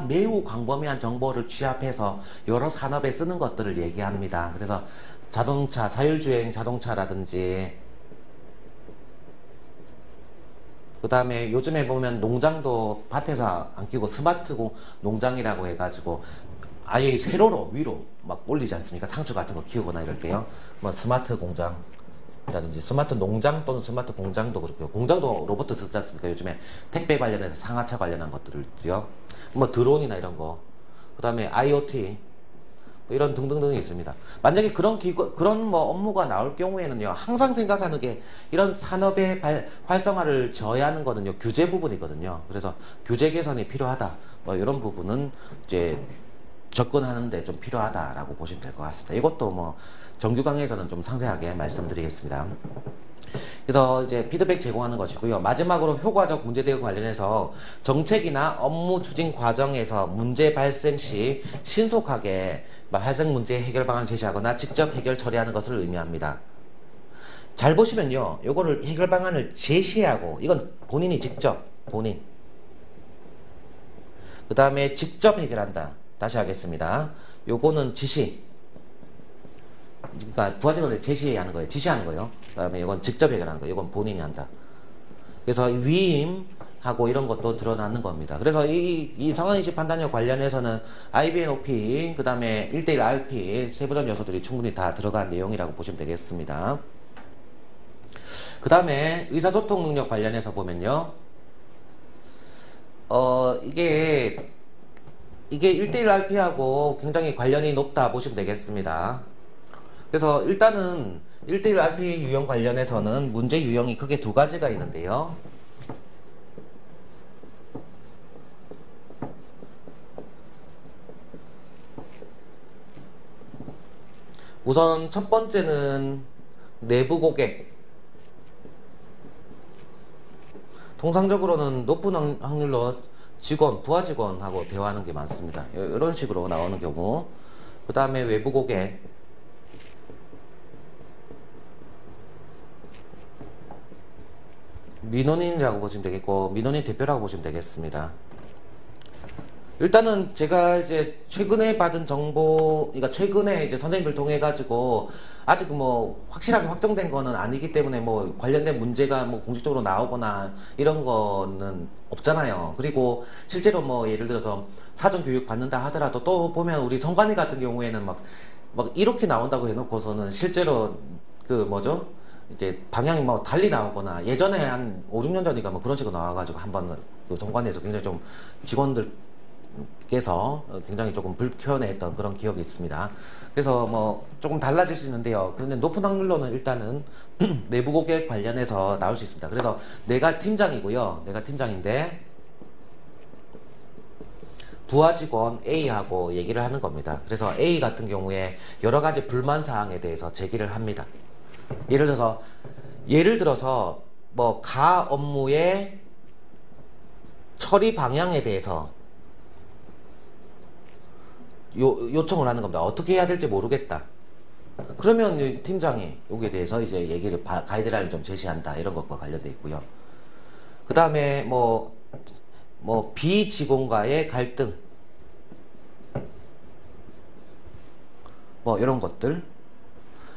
매우 광범위한 정보를 취합해서 여러 산업에 쓰는 것들을 얘기합니다. 그래서 자동차, 자율주행 자동차라든지, 그 다음에 요즘에 보면 농장도 밭에서 안 키우고 스마트 농장이라고 해가지고 아예 세로로 위로 올리지 않습니까? 상추 같은 거 키우거나 이럴 때요. 스마트 공장이라든지 스마트 농장 또는 스마트 공장도 그렇고요. 공장도 로봇 쓰지 않습니까? 요즘에 택배 관련해서 상하차 관련한 것들을요. 드론이나 이런 거. 그 다음에 IoT 이런 등등등이 있습니다. 만약에 그런 업무가 나올 경우에는요, 항상 생각하는 게 이런 산업의 활성화를 저해하는 거는요, 규제 부분이거든요. 그래서 규제 개선이 필요하다. 이런 부분은 이제 접근하는데 좀 필요하다라고 보시면 될 것 같습니다. 이것도 정규 강의에서는 좀 상세하게 말씀드리겠습니다. 그래서 이제 피드백 제공하는 것이고요. 마지막으로 효과적 문제 대응 관련해서 정책이나 업무 추진 과정에서 문제 발생 시 신속하게 발생 문제 해결 방안을 제시하거나 직접 해결 처리하는 것을 의미합니다. 잘 보시면요, 요거를 해결 방안을 제시하고, 이건 본인이 직접 그 다음에 직접 해결한다. 다시 하겠습니다. 요거는 지시, 그러니까 부하직원을 제시하는 거예요. 지시하는 거예요. 그 다음에 이건 직접 해결하는 거예요. 이건 본인이 한다. 그래서 위임하고 이런 것도 드러나는 겁니다. 그래서 이 상황인식 판단력 관련해서는 IBNOP, 그 다음에 1:1 RP 세부적 요소들이 충분히 다 들어간 내용이라고 보시면 되겠습니다. 그 다음에 의사소통 능력 관련해서 보면요, 이게 1:1 RP하고 굉장히 관련이 높다 보시면 되겠습니다. 그래서 일단은 1:1 RP 유형 관련해서는 문제 유형이 크게 두 가지가 있는데요. 우선 첫 번째는 내부 고객. 통상적으로는 높은 확률로 부하 직원하고 대화하는 게 많습니다. 이런 식으로 나오는 경우. 그 다음에 외부 고객. 민원인이라고 보시면 되겠고, 민원인 대표라고 보시면 되겠습니다. 일단은 제가 이제 최근에 받은 정보, 그러니까 최근에 이제 선생님들 통해 가지고 아직 확실하게 확정된 거는 아니기 때문에 관련된 문제가 공식적으로 나오거나 이런 거는 없잖아요. 그리고 실제로 예를 들어서 사전 교육 받는다 하더라도 또 보면 우리 성관이 같은 경우에는 막 이렇게 나온다고 해놓고서는 실제로 이제 방향이 달리 나오거나, 예전에 한 5, 6년 전인가 그런 식으로 나와가지고 한번 성관에서 굉장히 좀 직원들께서 굉장히 조금 불편해했던 그런 기억이 있습니다. 그래서 조금 달라질 수 있는데요. 근데 높은 확률로는 일단은 내부 고객 관련해서 나올 수 있습니다. 그래서 내가 팀장이고요. 내가 팀장인데 부하 직원 A하고 얘기를 하는 겁니다. 그래서 A 같은 경우에 여러 가지 불만 사항에 대해서 제기를 합니다. 예를 들어서 가 업무의 처리 방향에 대해서 요청을 하는 겁니다. 어떻게 해야 될지 모르겠다. 그러면 팀장이 여기에 대해서 이제 얘기를 가이드라인을 좀 제시한다. 이런 것과 관련되어 있고요. 그 다음에 비직원과의 갈등. 뭐 이런 것들.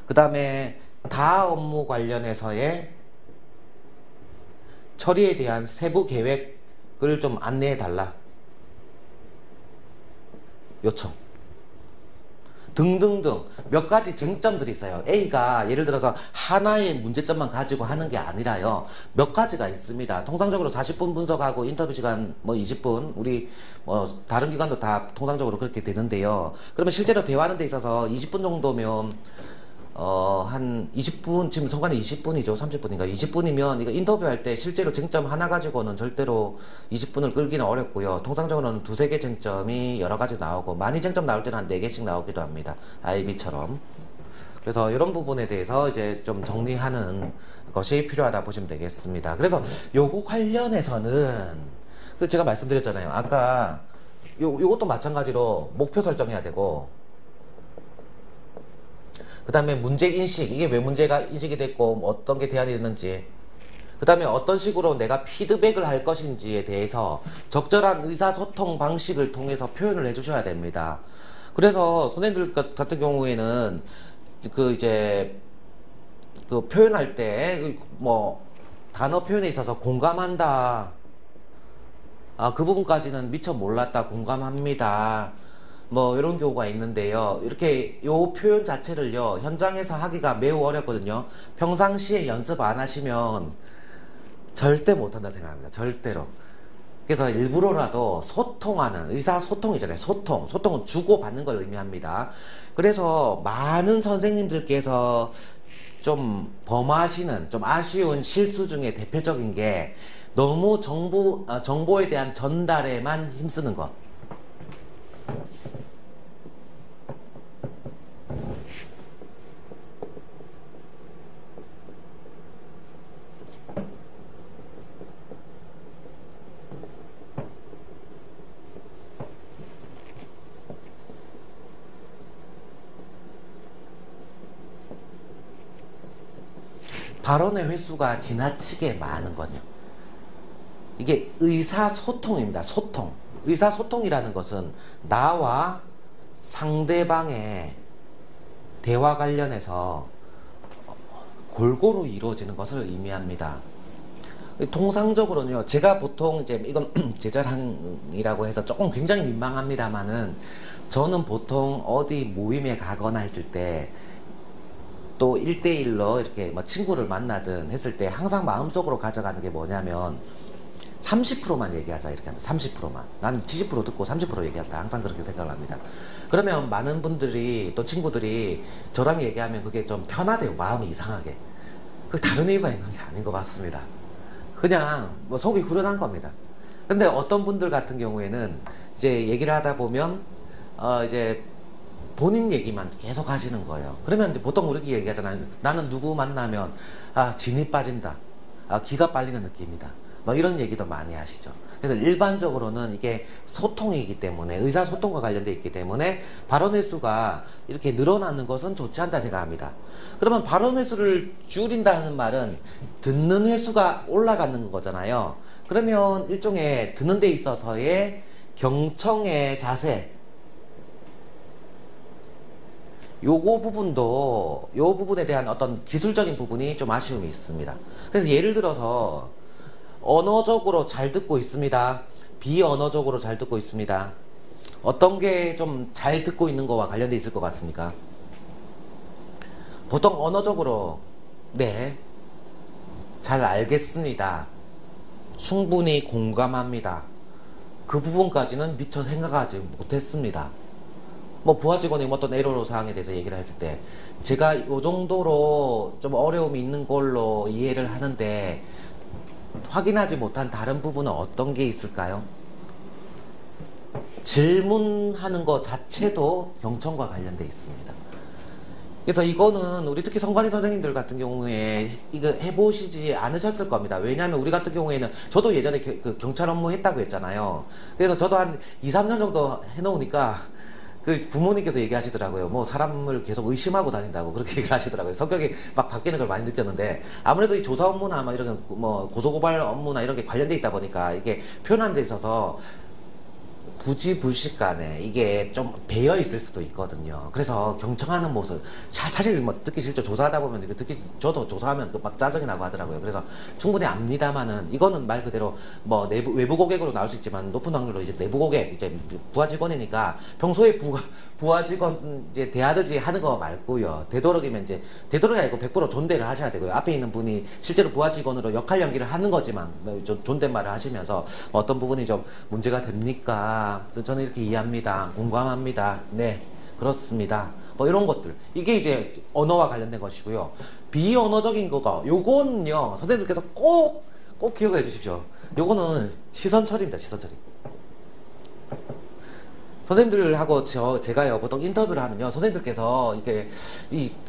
그 다음에 다 업무 관련해서의 처리에 대한 세부 계획을 좀 안내해 달라 요청 등등등 몇 가지 쟁점들이 있어요. A가 예를 들어서 하나의 문제점만 가지고 하는 게 아니라요, 몇 가지가 있습니다. 통상적으로 40분 분석하고 인터뷰 시간 뭐 20분, 우리 뭐 다른 기관도 다 통상적으로 그렇게 되는데요. 그러면 실제로 대화하는 데 있어서 20분 정도면 한 20분, 지금 성관이 20분이죠. 30분인가? 20분이면 이거 인터뷰할 때 실제로 쟁점 하나 가지고는 절대로 20분을 끌기는 어렵고요. 통상적으로는 두세 개 쟁점이 여러 가지 나오고, 많이 쟁점 나올 때는 한 4개씩 나오기도 합니다. IB처럼. 그래서 이런 부분에 대해서 이제 좀 정리하는 것이 필요하다 보시면 되겠습니다. 그래서 요거 관련해서는 제가 말씀드렸잖아요. 아까 요것도 마찬가지로 목표 설정해야 되고, 그 다음에 문제인식, 이게 왜 문제가 인식이 됐고 어떤 게 대안이 됐는지, 그 다음에 어떤 식으로 내가 피드백을 할 것인지에 대해서 적절한 의사소통 방식을 통해서 표현을 해주셔야 됩니다. 그래서 선생님들 같은 경우에는 이제 표현할 때 뭐 단어 표현에 있어서 공감한다, 그 부분까지는 미처 몰랐다, 공감합니다, 뭐 이런 경우가 있는데요. 이렇게 요 표현 자체를요 현장에서 하기가 매우 어렵거든요. 평상시에 연습 안 하시면 절대 못한다 생각합니다. 절대로. 그래서 일부러라도 소통하는, 의사소통이잖아요. 소통은 주고받는 걸 의미합니다. 그래서 많은 선생님들께서 좀 범하시는 좀 아쉬운 실수 중에 대표적인 게 너무 정보에 대한 전달에만 힘쓰는 것. 발언의 횟수가 지나치게 많은 건요, 이게 의사소통입니다. 소통. 의사소통이라는 것은 나와 상대방의 대화 관련해서 골고루 이루어지는 것을 의미합니다. 통상적으로는요, 제가 보통 이제 이건 제 자랑이라고 해서 조금 굉장히 민망합니다만은, 저는 보통 어디 모임에 가거나 했을 때, 또 1대1로 이렇게 뭐 친구를 만나든 했을 때 항상 마음속으로 가져가는 게 뭐냐면 30%만 얘기하자, 이렇게 합니다. 30%만. 나는 70% 듣고 30% 얘기한다. 항상 그렇게 생각을 합니다. 그러면 많은 분들이, 또 친구들이 저랑 얘기하면 그게 좀 편하대요. 마음이 이상하게. 그 다른 이유가 있는 게 아닌 것 같습니다. 그냥 뭐 속이 후련한 겁니다. 근데 어떤 분들 같은 경우에는 이제 얘기를 하다 보면 이제 본인 얘기만 계속 하시는 거예요. 그러면 이제 보통 우리 얘기하잖아요. 나는 누구 만나면 진이 빠진다, 기가 빨리는 느낌이다, 뭐 이런 얘기도 많이 하시죠. 그래서 일반적으로는 이게 소통이기 때문에, 의사소통과 관련되어 있기 때문에 발언 횟수가 이렇게 늘어나는 것은 좋지 않다 생각합니다. 그러면 발언 횟수를 줄인다는 말은 듣는 횟수가 올라가는 거잖아요. 그러면 일종의 듣는 데 있어서의 경청의 자세, 요거 부분도, 요 부분에 대한 어떤 기술적인 부분이 좀 아쉬움이 있습니다. 그래서 예를 들어서 언어적으로 잘 듣고 있습니다, 비언어적으로 잘 듣고 있습니다. 어떤 게 좀 잘 듣고 있는 거와 관련돼 있을 것 같습니까? 보통 언어적으로 네, 잘 알겠습니다, 충분히 공감합니다, 그 부분까지는 미처 생각하지 못했습니다. 뭐 부하 직원이 어떤 애로사항에 대해서 얘기를 했을 때 제가 요 정도로 좀 어려움이 있는 걸로 이해를 하는데 확인하지 못한 다른 부분은 어떤 게 있을까요? 질문하는 것 자체도 경청과 관련돼 있습니다. 그래서 이거는 우리 특히 성관이 선생님들 같은 경우에 이거 해보시지 않으셨을 겁니다. 왜냐하면 우리 같은 경우에는, 저도 예전에 그 경찰 업무 했다고 했잖아요. 그래서 저도 한 2, 3년 정도 해놓으니까 그 부모님께서 얘기하시더라고요. 뭐 사람을 계속 의심하고 다닌다고 그렇게 얘기를 하시더라고요. 성격이 막 바뀌는 걸 많이 느꼈는데, 아무래도 이 조사 업무나 뭐 이런 뭐 고소고발 업무나 이런 게 관련돼 있다 보니까 이게 표현하는 데 있어서 부지불식간에 이게 좀 배어 있을 수도 있거든요. 그래서 경청하는 모습, 사실 뭐 듣기 싫죠. 조사하다 보면 이거 저도 조사하면 막 짜증이 나고 하더라고요. 그래서 충분히 압니다만은 이거는 말 그대로 뭐 외부 고객으로 나올 수 있지만 높은 확률로 이제 내부 고객, 이제 부하 직원이니까 평소에 부하 직원 이제 대하듯이 하는 거 말고요. 되도록이면 이제 되도록이 아니고 100% 존대를 하셔야 되고요. 앞에 있는 분이 실제로 부하 직원으로 역할 연기를 하는 거지만 존댓말을 하시면서 어떤 부분이 좀 문제가 됩니까? 저는 이렇게 이해합니다. 공감합니다. 네, 그렇습니다. 뭐 이런 것들. 이게 이제 언어와 관련된 것이고요. 비언어적인 거가, 요거는요, 선생님들께서 꼭 기억해 주십시오. 요거는 시선 처리입니다. 시선 처리. 선생님들하고 제가요, 보통 인터뷰를 하면요, 선생님들께서 이게,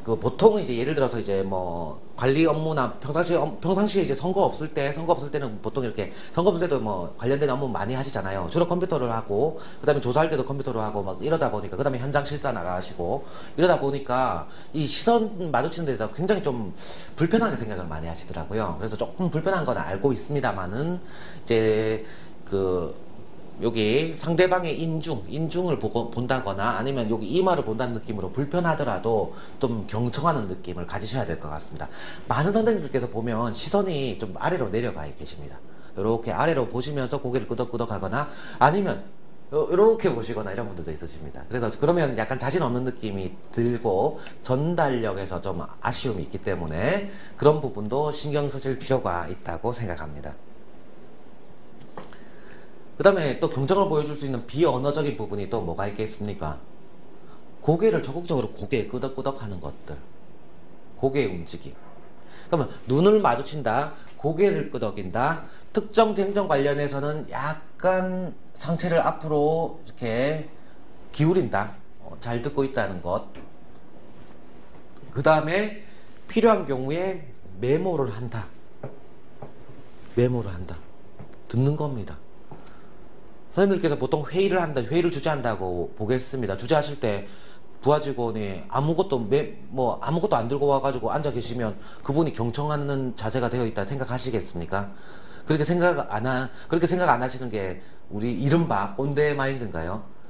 보통 이제 예를 들어서 이제 뭐, 관리 업무나 평상시에 이제 선거 없을 때는 보통 이렇게, 선거 없을 때도 뭐, 관련된 업무 많이 하시잖아요. 주로 컴퓨터를 하고, 그 다음에 조사할 때도 컴퓨터로 하고, 막 이러다 보니까, 그 다음에 현장 실사 나가시고, 이러다 보니까, 이 시선 마주치는 데 대해서 굉장히 좀 불편하게 생각을 많이 하시더라고요. 그래서 조금 불편한 건 알고 있습니다만은, 이제, 여기 상대방의 인중을 본다거나 아니면 여기 이마를 본다는 느낌으로 불편하더라도 좀 경청하는 느낌을 가지셔야 될 것 같습니다. 많은 선생님들께서 보면 시선이 좀 아래로 내려가 계십니다. 이렇게 아래로 보시면서 고개를 끄덕끄덕 하거나 아니면 이렇게 보시거나 이런 분들도 있으십니다. 그래서 그러면 약간 자신 없는 느낌이 들고 전달력에서 좀 아쉬움이 있기 때문에 그런 부분도 신경 쓰실 필요가 있다고 생각합니다. 그 다음에 또 경청을 보여줄 수 있는 비언어적인 부분이 또 뭐가 있겠습니까? 고개를 적극적으로 고개에 끄덕끄덕 하는 것들. 고개의 움직임. 그러면 눈을 마주친다, 고개를 끄덕인다, 특정 행정 관련해서는 약간 상체를 앞으로 이렇게 기울인다. 잘 듣고 있다는 것. 그 다음에 필요한 경우에 메모를 한다. 메모를 한다. 듣는 겁니다. 선생님들께서 보통 회의를 주재한다고 보겠습니다. 주재하실 때 부하 직원이 아무것도 안 들고 와가지고 앉아 계시면 그분이 경청하는 자세가 되어 있다 생각하시겠습니까? 그렇게 생각 안 하시는 게 우리 이른바 꼰대 마인드인가요?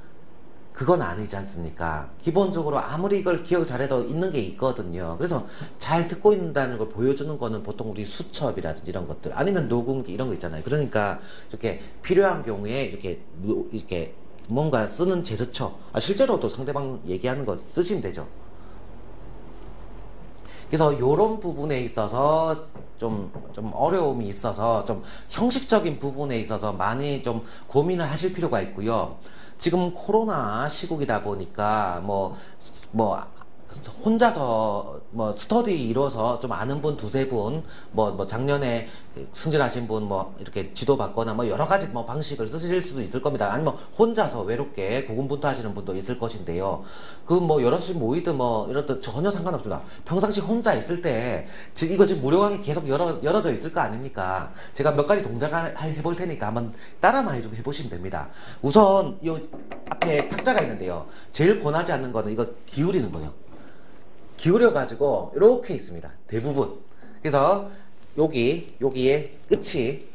그건 아니지 않습니까? 기본적으로 아무리 이걸 기억 잘해도 있는 게 있거든요. 그래서 잘 듣고 있다는 걸 보여주는 거는 보통 우리 수첩이라든지 이런 것들 아니면 녹음기 이런 거 있잖아요. 그러니까 이렇게 필요한 경우에 이렇게 뭔가 쓰는 제스처, 실제로도 상대방 얘기하는 거 쓰시면 되죠. 그래서 이런 부분에 있어서 좀 어려움이 있어서 좀 형식적인 부분에 있어서 많이 좀 고민을 하실 필요가 있고요. 지금 코로나 시국이다 보니까 혼자서 스터디 이뤄서 좀 아는 분 두세 분 작년에 승진하신 분 이렇게 지도받거나 여러 가지 방식을 쓰실 수도 있을 겁니다. 아니면 혼자서 외롭게 고군분투하시는 분도 있을 것인데요. 여럿이 모이든 이렇듯 전혀 상관없습니다. 평상시 혼자 있을 때 이거 지금 무료강의 계속 열어져 있을 거 아닙니까? 제가 몇 가지 동작을 해볼 테니까 한번 따라만 좀 해보시면 됩니다. 우선 이 앞에 탁자가 있는데요. 제일 권하지 않는 거는 이거 기울이는 거예요. 기울여가지고 이렇게 있습니다. 대부분. 그래서 여기에 끝이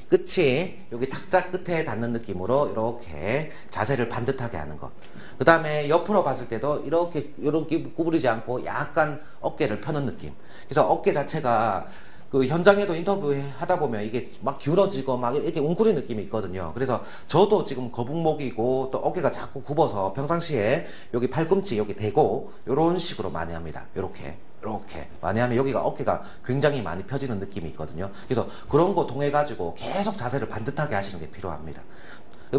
여기 탁자 끝에 닿는 느낌으로 이렇게 자세를 반듯하게 하는 것. 그 다음에 옆으로 봤을 때도 이렇게 구부리지 않고 약간 어깨를 펴는 느낌. 그래서 어깨 자체가 현장에도 인터뷰 하다 보면 이게 막 기울어지고 막 이렇게 웅크린 느낌이 있거든요. 그래서 저도 지금 거북목이고 또 어깨가 자꾸 굽어서 평상시에 여기 팔꿈치 여기 대고 이런 식으로 많이 합니다. 이렇게 많이 하면 여기가 어깨가 굉장히 많이 펴지는 느낌이 있거든요. 그래서 그런 거 통해 가지고 계속 자세를 반듯하게 하시는 게 필요합니다.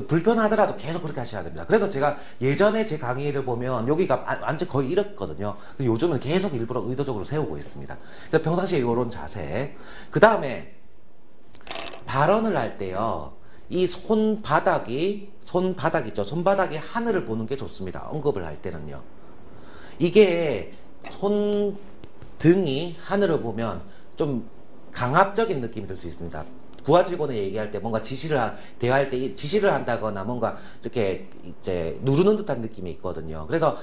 불편하더라도 계속 그렇게 하셔야 됩니다. 그래서 제가 예전에 제 강의를 보면 여기가 완전 거의 이렇거든요. 요즘은 계속 일부러 의도적으로 세우고 있습니다. 그래서 평상시에 이런 자세. 그 다음에 발언을 할 때요. 이 손바닥이 있죠. 손바닥이 하늘을 보는 게 좋습니다. 언급을 할 때는요. 이게 손등이 하늘을 보면 좀 강압적인 느낌이 들 수 있습니다. 부하 직원을 얘기할 때 뭔가 대화할 때 지시를 한다거나 뭔가 이렇게 이제 누르는 듯한 느낌이 있거든요. 그래서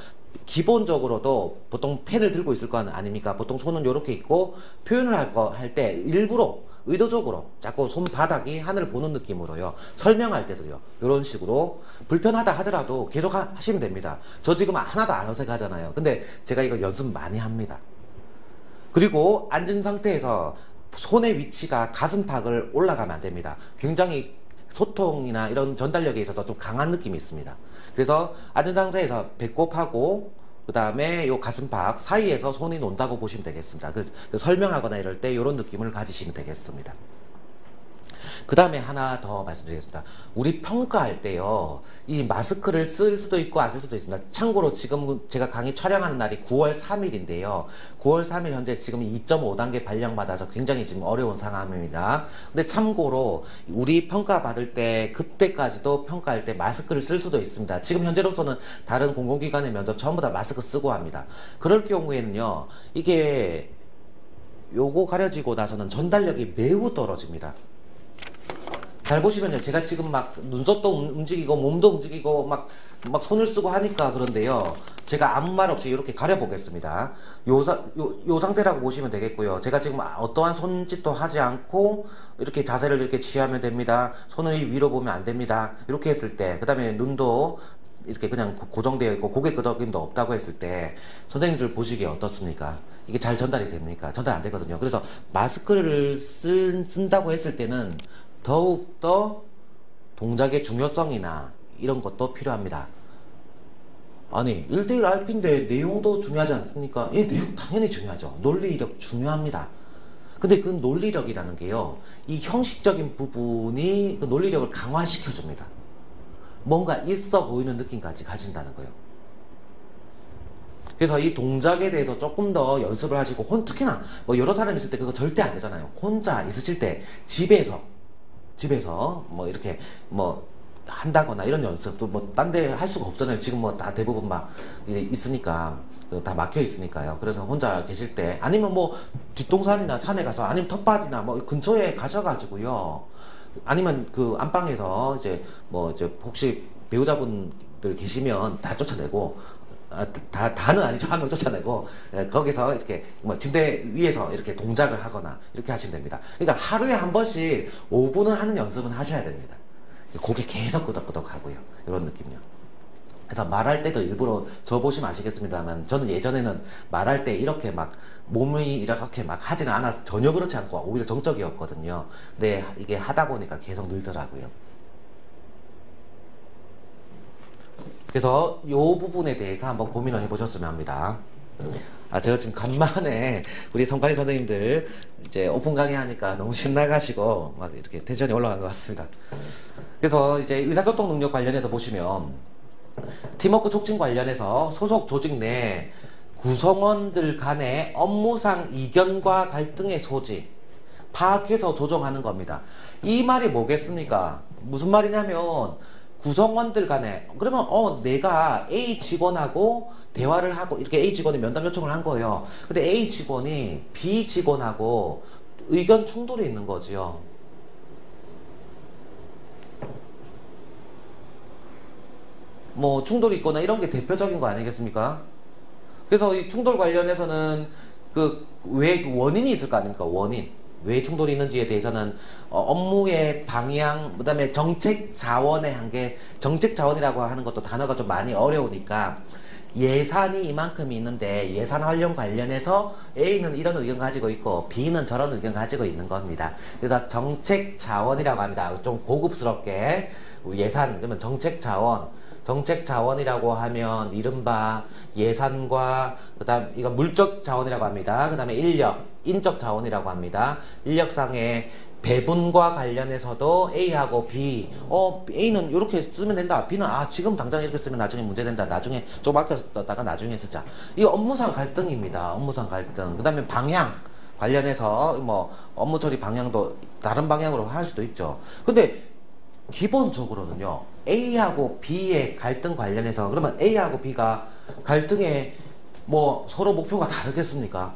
기본적으로도 보통 펜을 들고 있을 거 아닙니까? 보통 손은 이렇게 있고 표현을 할 때 일부러 의도적으로 자꾸 손바닥이 하늘을 보는 느낌으로요. 설명할 때도요. 이런 식으로 불편하다 하더라도 계속 하시면 됩니다. 저 지금 하나도 안 어색하잖아요. 근데 제가 이거 연습 많이 합니다. 그리고 앉은 상태에서 손의 위치가 가슴팍을 올라가면 안 됩니다. 굉장히 소통이나 이런 전달력에 있어서 좀 강한 느낌이 있습니다. 그래서 앉은 상태에서 배꼽하고 그 다음에 요 가슴팍 사이에서 손이 논다고 보시면 되겠습니다. 설명하거나 이럴 때 이런 느낌을 가지시면 되겠습니다. 그 다음에 하나 더 말씀드리겠습니다. 우리 평가할 때요, 이 마스크를 쓸 수도 있고 안 쓸 수도 있습니다. 참고로 지금 제가 강의 촬영하는 날이 9월 3일인데요. 9월 3일 현재 지금 2.5단계 발령받아서 굉장히 지금 어려운 상황입니다. 근데 참고로 우리 평가 받을 때 그때까지도 평가할 때 마스크를 쓸 수도 있습니다. 지금 현재로서는 다른 공공기관의 면접 전부 다 마스크 쓰고 합니다. 그럴 경우에는요, 이게 요거 가려지고 나서는 전달력이 매우 떨어집니다. 잘 보시면요, 제가 지금 막 눈썹도 움직이고 몸도 움직이고 막 손을 쓰고 하니까 그런데요, 제가 아무 말 없이 이렇게 가려보겠습니다. 요 상태라고 보시면 되겠고요. 제가 지금 어떠한 손짓도 하지 않고 이렇게 자세를 이렇게 취하면 됩니다. 손을 위로 보면 안 됩니다. 이렇게 했을 때, 그 다음에 눈도 이렇게 그냥 고정되어 있고 고개 끄덕임도 없다고 했을 때 선생님들 보시기에 어떻습니까? 이게 잘 전달이 됩니까? 전달 안 되거든요. 그래서 마스크를 쓴다고 했을 때는 더욱더 동작의 중요성이나 이런 것도 필요합니다. 아니 1대1 RP인데 내용도 중요하지 않습니까? 예, 내용 당연히 중요하죠. 논리력 중요합니다. 근데 그 논리력이라는 게요, 이 형식적인 부분이 그 논리력을 강화시켜 줍니다. 뭔가 있어 보이는 느낌까지 가진다는 거예요. 그래서 이 동작에 대해서 조금 더 연습을 하시고, 특히나 뭐 여러 사람 있을 때 그거 절대 안 되잖아요. 혼자 있으실 때 집에서 뭐 이렇게 뭐 한다거나 이런 연습도 뭐 딴 데 할 수가 없잖아요. 지금 뭐 다 대부분 막 이제 있으니까, 다 막혀 있으니까요. 그래서 혼자 계실 때, 아니면 뭐 뒷동산이나 산에 가서, 아니면 텃밭이나 뭐 근처에 가셔가지고요, 아니면 그 안방에서 이제 뭐 이제 혹시 배우자분들 계시면 다 쫓아내고, 다는 아니죠. 한 명 쫓아내고, 거기서 이렇게 뭐 침대 위에서 이렇게 동작을 하거나 이렇게 하시면 됩니다. 그러니까 하루에 한 번씩 5분은 하는 연습은 하셔야 됩니다. 고개 계속 끄덕끄덕 하고요. 이런 느낌이요. 그래서 말할 때도 일부러 저 보시면 아시겠습니다만, 저는 예전에는 말할 때 이렇게 막 몸이 이렇게 막 하지는 않아서 전혀 그렇지 않고 오히려 정적이었거든요. 근데 이게 하다 보니까 계속 늘더라고요. 그래서 이 부분에 대해서 한번 고민을 해보셨으면 합니다. 제가 지금 간만에 우리 성관이 선생님들 이제 오픈 강의 하니까 너무 신나가시고 막 이렇게 텐션이 올라간 것 같습니다. 그래서 이제 의사소통 능력 관련해서 보시면, 팀워크 촉진 관련해서 소속 조직 내 구성원들 간의 업무상 이견과 갈등의 소지 파악해서 조정하는 겁니다. 이 말이 뭐겠습니까? 무슨 말이냐면, 구성원들 간에, 그러면 내가 A 직원하고 대화를 하고, 이렇게 A 직원이 면담 요청을 한 거예요. 근데 A 직원이 B 직원하고 의견 충돌이 있는 거지요. 뭐 충돌이 있거나 이런 게 대표적인 거 아니겠습니까? 그래서 이 충돌 관련해서는 왜 원인이 있을 거 아닙니까? 원인. 왜 충돌이 있는지에 대해서는 업무의 방향, 그 다음에 정책 자원의 한계, 정책 자원이라고 하는 것도 단어가 좀 많이 어려우니까, 예산이 이만큼이 있는데 예산 활용 관련해서 A는 이런 의견 가지고 있고 B는 저런 의견 가지고 있는 겁니다. 그래서 정책 자원이라고 합니다. 좀 고급스럽게 예산, 그러면 정책 자원. 정책 자원이라고 하면 이른바 예산과, 그 다음 이건 물적 자원이라고 합니다. 그 다음에 인력, 인적 자원이라고 합니다. 인력상의 배분과 관련해서도 A하고 B, A는 이렇게 쓰면 된다. B는 지금 당장 이렇게 쓰면 나중에 문제된다. 나중에 좀 아껴서 썼다가 나중에 쓰자. 이거 업무상 갈등입니다. 업무상 갈등. 그 다음에 방향 관련해서 뭐 업무 처리 방향도 다른 방향으로 할 수도 있죠. 근데 기본적으로는요, A하고 B의 갈등 관련해서, 그러면 A하고 B가 갈등에 뭐 서로 목표가 다르겠습니까?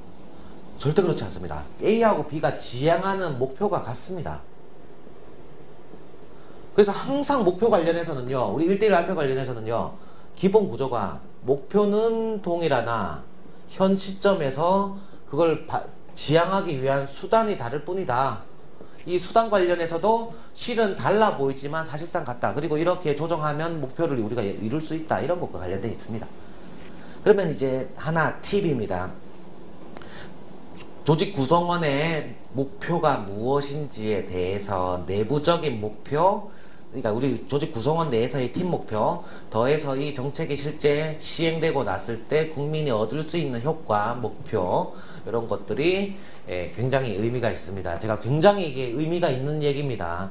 절대 그렇지 않습니다. A하고 B가 지향하는 목표가 같습니다. 그래서 항상 목표 관련해서는요, 우리 1대1 RP 관련해서는요, 기본 구조가 목표는 동일하나 현 시점에서 그걸 지향하기 위한 수단이 다를 뿐이다. 이 수단 관련해서도 실은 달라 보이지만 사실상 같다. 그리고 이렇게 조정하면 목표를 우리가 이룰 수 있다. 이런 것과 관련되어 있습니다. 그러면 이제 하나 팁입니다. 조직 구성원의 목표가 무엇인지에 대해서 내부적인 목표, 그러니까 우리 조직 구성원 내에서의 팀 목표, 더해서 이 정책이 실제 시행되고 났을 때 국민이 얻을 수 있는 효과, 목표, 이런 것들이 굉장히 의미가 있습니다. 제가 굉장히 이게 의미가 있는 얘기입니다.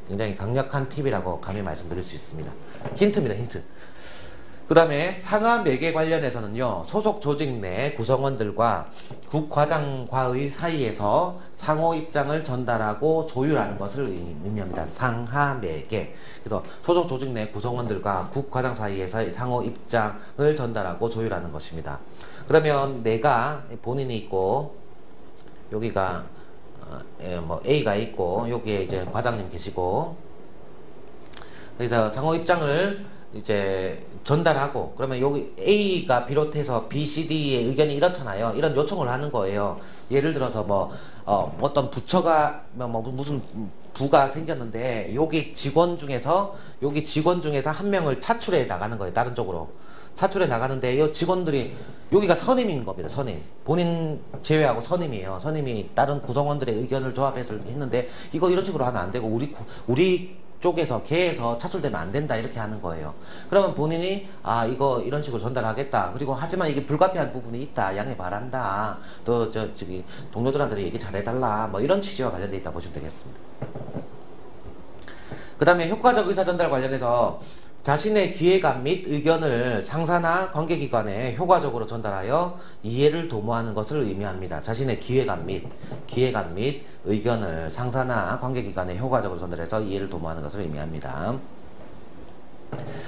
굉장히 강력한 팁이라고 감히 말씀드릴 수 있습니다. 힌트입니다, 힌트. 그 다음에 상하 매개 관련해서는요, 소속 조직 내 구성원들과 국과장과의 사이에서 상호 입장을 전달하고 조율하는 것을 의미합니다. 상하 매개. 그래서 소속 조직 내 구성원들과 국과장 사이에서 상호 입장을 전달하고 조율하는 것입니다. 그러면 내가 본인이 있고, 여기가 뭐 A가 있고, 여기에 이제 과장님 계시고, 그래서 상호 입장을 이제 전달하고, 그러면 여기 A가 비롯해서 B, C, D의 의견이 이렇잖아요. 이런 요청을 하는 거예요. 예를 들어서 뭐 어떤 부처가 뭐 무슨 부가 생겼는데 여기 직원 중에서 한 명을 차출해 나가는 거예요. 다른 쪽으로 차출해 나가는데 이 직원들이, 여기가 선임인 겁니다. 선임. 본인 제외하고 선임이에요. 선임이 다른 구성원들의 의견을 조합해서 했는데 이거 이런 식으로 하면 안 되고 우리 쪽에서 개에서 차출되면 안 된다, 이렇게 하는 거예요. 그러면 본인이 이거 이런 식으로 전달하겠다. 그리고 하지만 이게 불가피한 부분이 있다. 양해 바란다. 또 저기 동료들한테 얘기 잘해달라. 뭐 이런 취지와 관련돼 있다 보시면 되겠습니다. 그 다음에 효과적 의사 전달 관련해서 자신의 기획안 및 의견을 상사나 관계기관에 효과적으로 전달하여 이해를 도모하는 것을 의미합니다. 자신의 기획안 및 의견을 상사나 관계기관에 효과적으로 전달해서 이해를 도모하는 것을 의미합니다.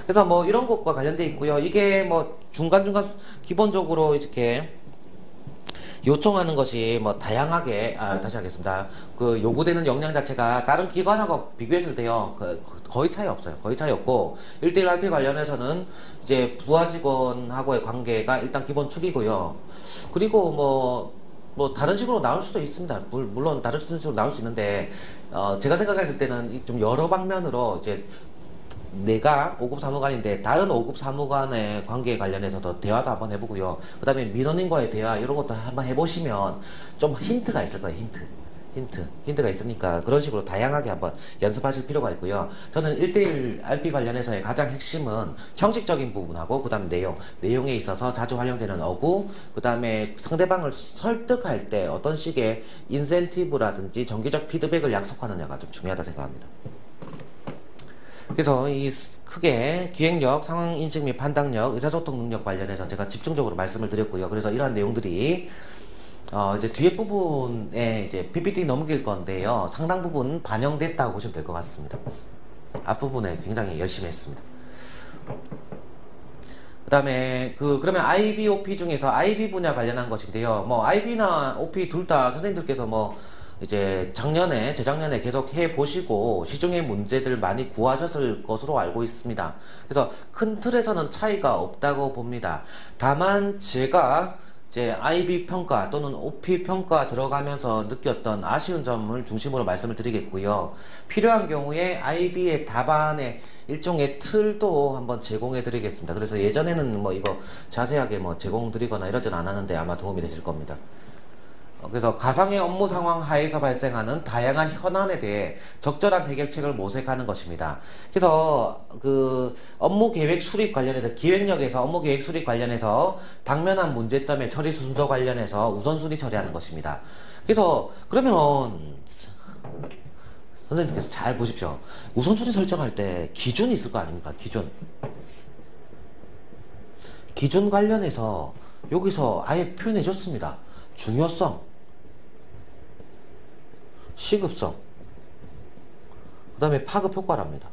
그래서 뭐 이런 것과 관련되어 있고요. 이게 뭐 중간중간 기본적으로 이렇게 요청하는 것이 뭐 다양하게, 다시 하겠습니다. 그 요구되는 역량 자체가 다른 기관하고 비교했을 때요, 거의 차이 없어요. 거의 차이 없고, 1대1 RP 관련해서는 이제 부하 직원하고의 관계가 일단 기본 축이고요. 그리고 뭐 다른 식으로 나올 수도 있습니다. 물론 다른 식으로 나올 수 있는데, 제가 생각했을 때는 좀 여러 방면으로 이제 내가 5급 사무관인데 다른 5급 사무관의 관계에 관련해서도 대화도 한번 해보고요. 그 다음에 민원인과의 대화 이런 것도 한번 해보시면 좀 힌트가 있을 거예요. 힌트가 있으니까 그런 식으로 다양하게 한번 연습하실 필요가 있고요. 저는 1대1 RP 관련해서의 가장 핵심은 형식적인 부분하고, 그 다음에 내용에 있어서 자주 활용되는 어구, 그 다음에 상대방을 설득할 때 어떤 식의 인센티브라든지 정기적 피드백을 약속하느냐가 좀 중요하다 생각합니다. 그래서 이 크게 기획력, 상황인식 및 판단력, 의사소통 능력 관련해서 제가 집중적으로 말씀을 드렸고요. 그래서 이러한 내용들이 이제 뒤에 부분에 이제 PPT 넘길 건데요. 상당 부분 반영됐다고 보시면 될 것 같습니다. 앞부분에 굉장히 열심히 했습니다. 그 다음에 그러면 IB, OP 중에서 IB 분야 관련한 것인데요. 뭐 IB나 OP 둘 다 선생님들께서 뭐 이제 재작년에 계속 해보시고 시중의 문제들 많이 구하셨을 것으로 알고 있습니다. 그래서 큰 틀에서는 차이가 없다고 봅니다. 다만 제가 이제 IB 평가 또는 OP 평가 들어가면서 느꼈던 아쉬운 점을 중심으로 말씀을 드리겠고요. 필요한 경우에 IB의 답안의 일종의 틀도 한번 제공해 드리겠습니다. 그래서 예전에는 뭐 이거 자세하게 뭐 제공 드리거나 이러진 않았는데 아마 도움이 되실 겁니다. 그래서 가상의 업무 상황 하에서 발생하는 다양한 현안에 대해 적절한 해결책을 모색하는 것입니다. 그래서 그 업무 계획 수립 관련해서 기획력에서 업무 계획 수립 관련해서 당면한 문제점의 처리 순서 관련해서 우선순위 처리하는 것입니다. 그래서 그러면 선생님께서 잘 보십시오. 우선순위 설정할 때 기준이 있을 거 아닙니까? 기준 관련해서 여기서 아예 표현해 줬습니다. 중요성, 시급성, 그 다음에 파급 효과랍니다.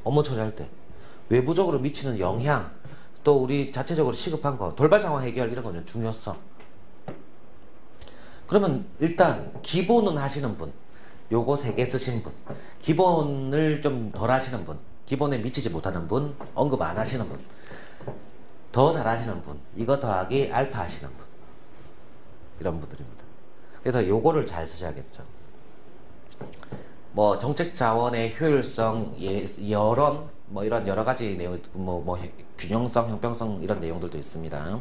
업무 처리할 때 외부적으로 미치는 영향, 또 우리 자체적으로 시급한 거, 돌발 상황 해결 이런 거죠. 중요성. 그러면 일단 기본은 하시는 분, 요거 3개 쓰신 분, 기본을 좀 덜 하시는 분, 기본에 미치지 못하는 분, 언급 안 하시는 분, 더 잘하시는 분, 이거 더하기 알파 하시는 분. 이런 분들입니다. 그래서 요거를 잘 쓰셔야겠죠. 뭐 정책 자원의 효율성, 여론, 뭐 이런 여러 가지 내용, 뭐 균형성, 형평성 이런 내용들도 있습니다.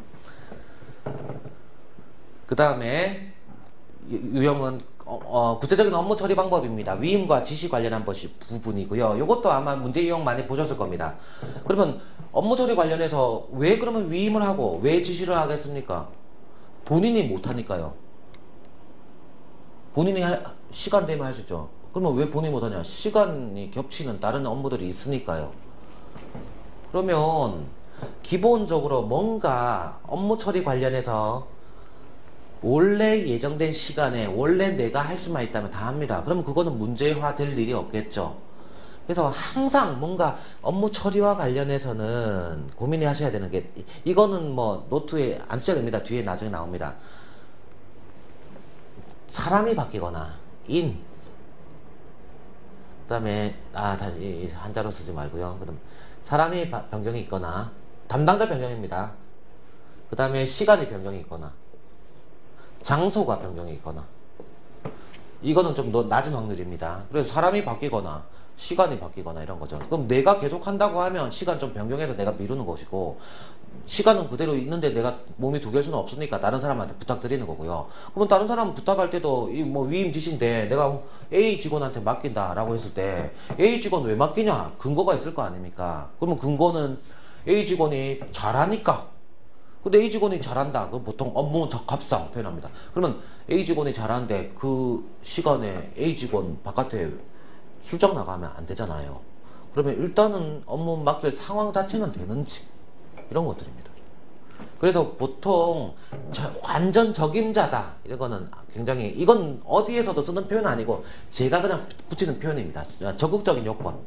그 다음에 유형은 구체적인 업무 처리 방법입니다. 위임과 지시 관련한 부분이고요. 이것도 아마 문제 유형 많이 보셨을 겁니다. 그러면 업무 처리 관련해서 왜 그러면 위임을 하고 왜 지시를 하겠습니까? 본인이 못하니까요. 본인이 시간 되면 할 수 있죠. 그러면 왜 본인이 못하냐? 시간이 겹치는 다른 업무들이 있으니까요. 그러면 기본적으로 뭔가 업무 처리 관련해서 원래 예정된 시간에 원래 내가 할 수만 있다면 다 합니다. 그러면 그거는 문제화 될 일이 없겠죠. 그래서 항상 뭔가 업무 처리와 관련해서는 고민이 하셔야 되는 게, 이거는 뭐 노트에 안 쓰셔야 됩니다. 뒤에 나중에 나옵니다. 사람이 바뀌거나 그 다음에 다시 한자로 쓰지 말고요. 그럼 사람이 변경이 있거나 담당자 변경입니다. 그 다음에 시간이 변경이 있거나 장소가 변경이 있거나, 이거는 좀 더 낮은 확률입니다. 그래서 사람이 바뀌거나 시간이 바뀌거나 이런 거죠. 그럼 내가 계속 한다고 하면 시간 좀 변경해서 내가 미루는 것이고, 시간은 그대로 있는데 내가 몸이 두 개일 수는 없으니까 다른 사람한테 부탁드리는 거고요. 그러면 다른 사람 부탁할 때도 이 뭐 위임 지시인데 내가 A 직원한테 맡긴다 라고 했을 때 A 직원 왜 맡기냐? 근거가 있을 거 아닙니까? 그러면 근거는 A 직원이 잘하니까. 근데 A 직원이 잘한다. 그 보통 업무 적합성 표현합니다. 그러면 A 직원이 잘하는데 그 시간에 A 직원 바깥에 출장 나가면 안 되잖아요. 그러면 일단은 업무 맡길 상황 자체는 되는지, 이런 것들입니다. 그래서 보통 완전 적임자다 이런 거는 굉장히, 이건 어디에서도 쓰는 표현은 아니고 제가 그냥 붙이는 표현입니다. 적극적인 요건,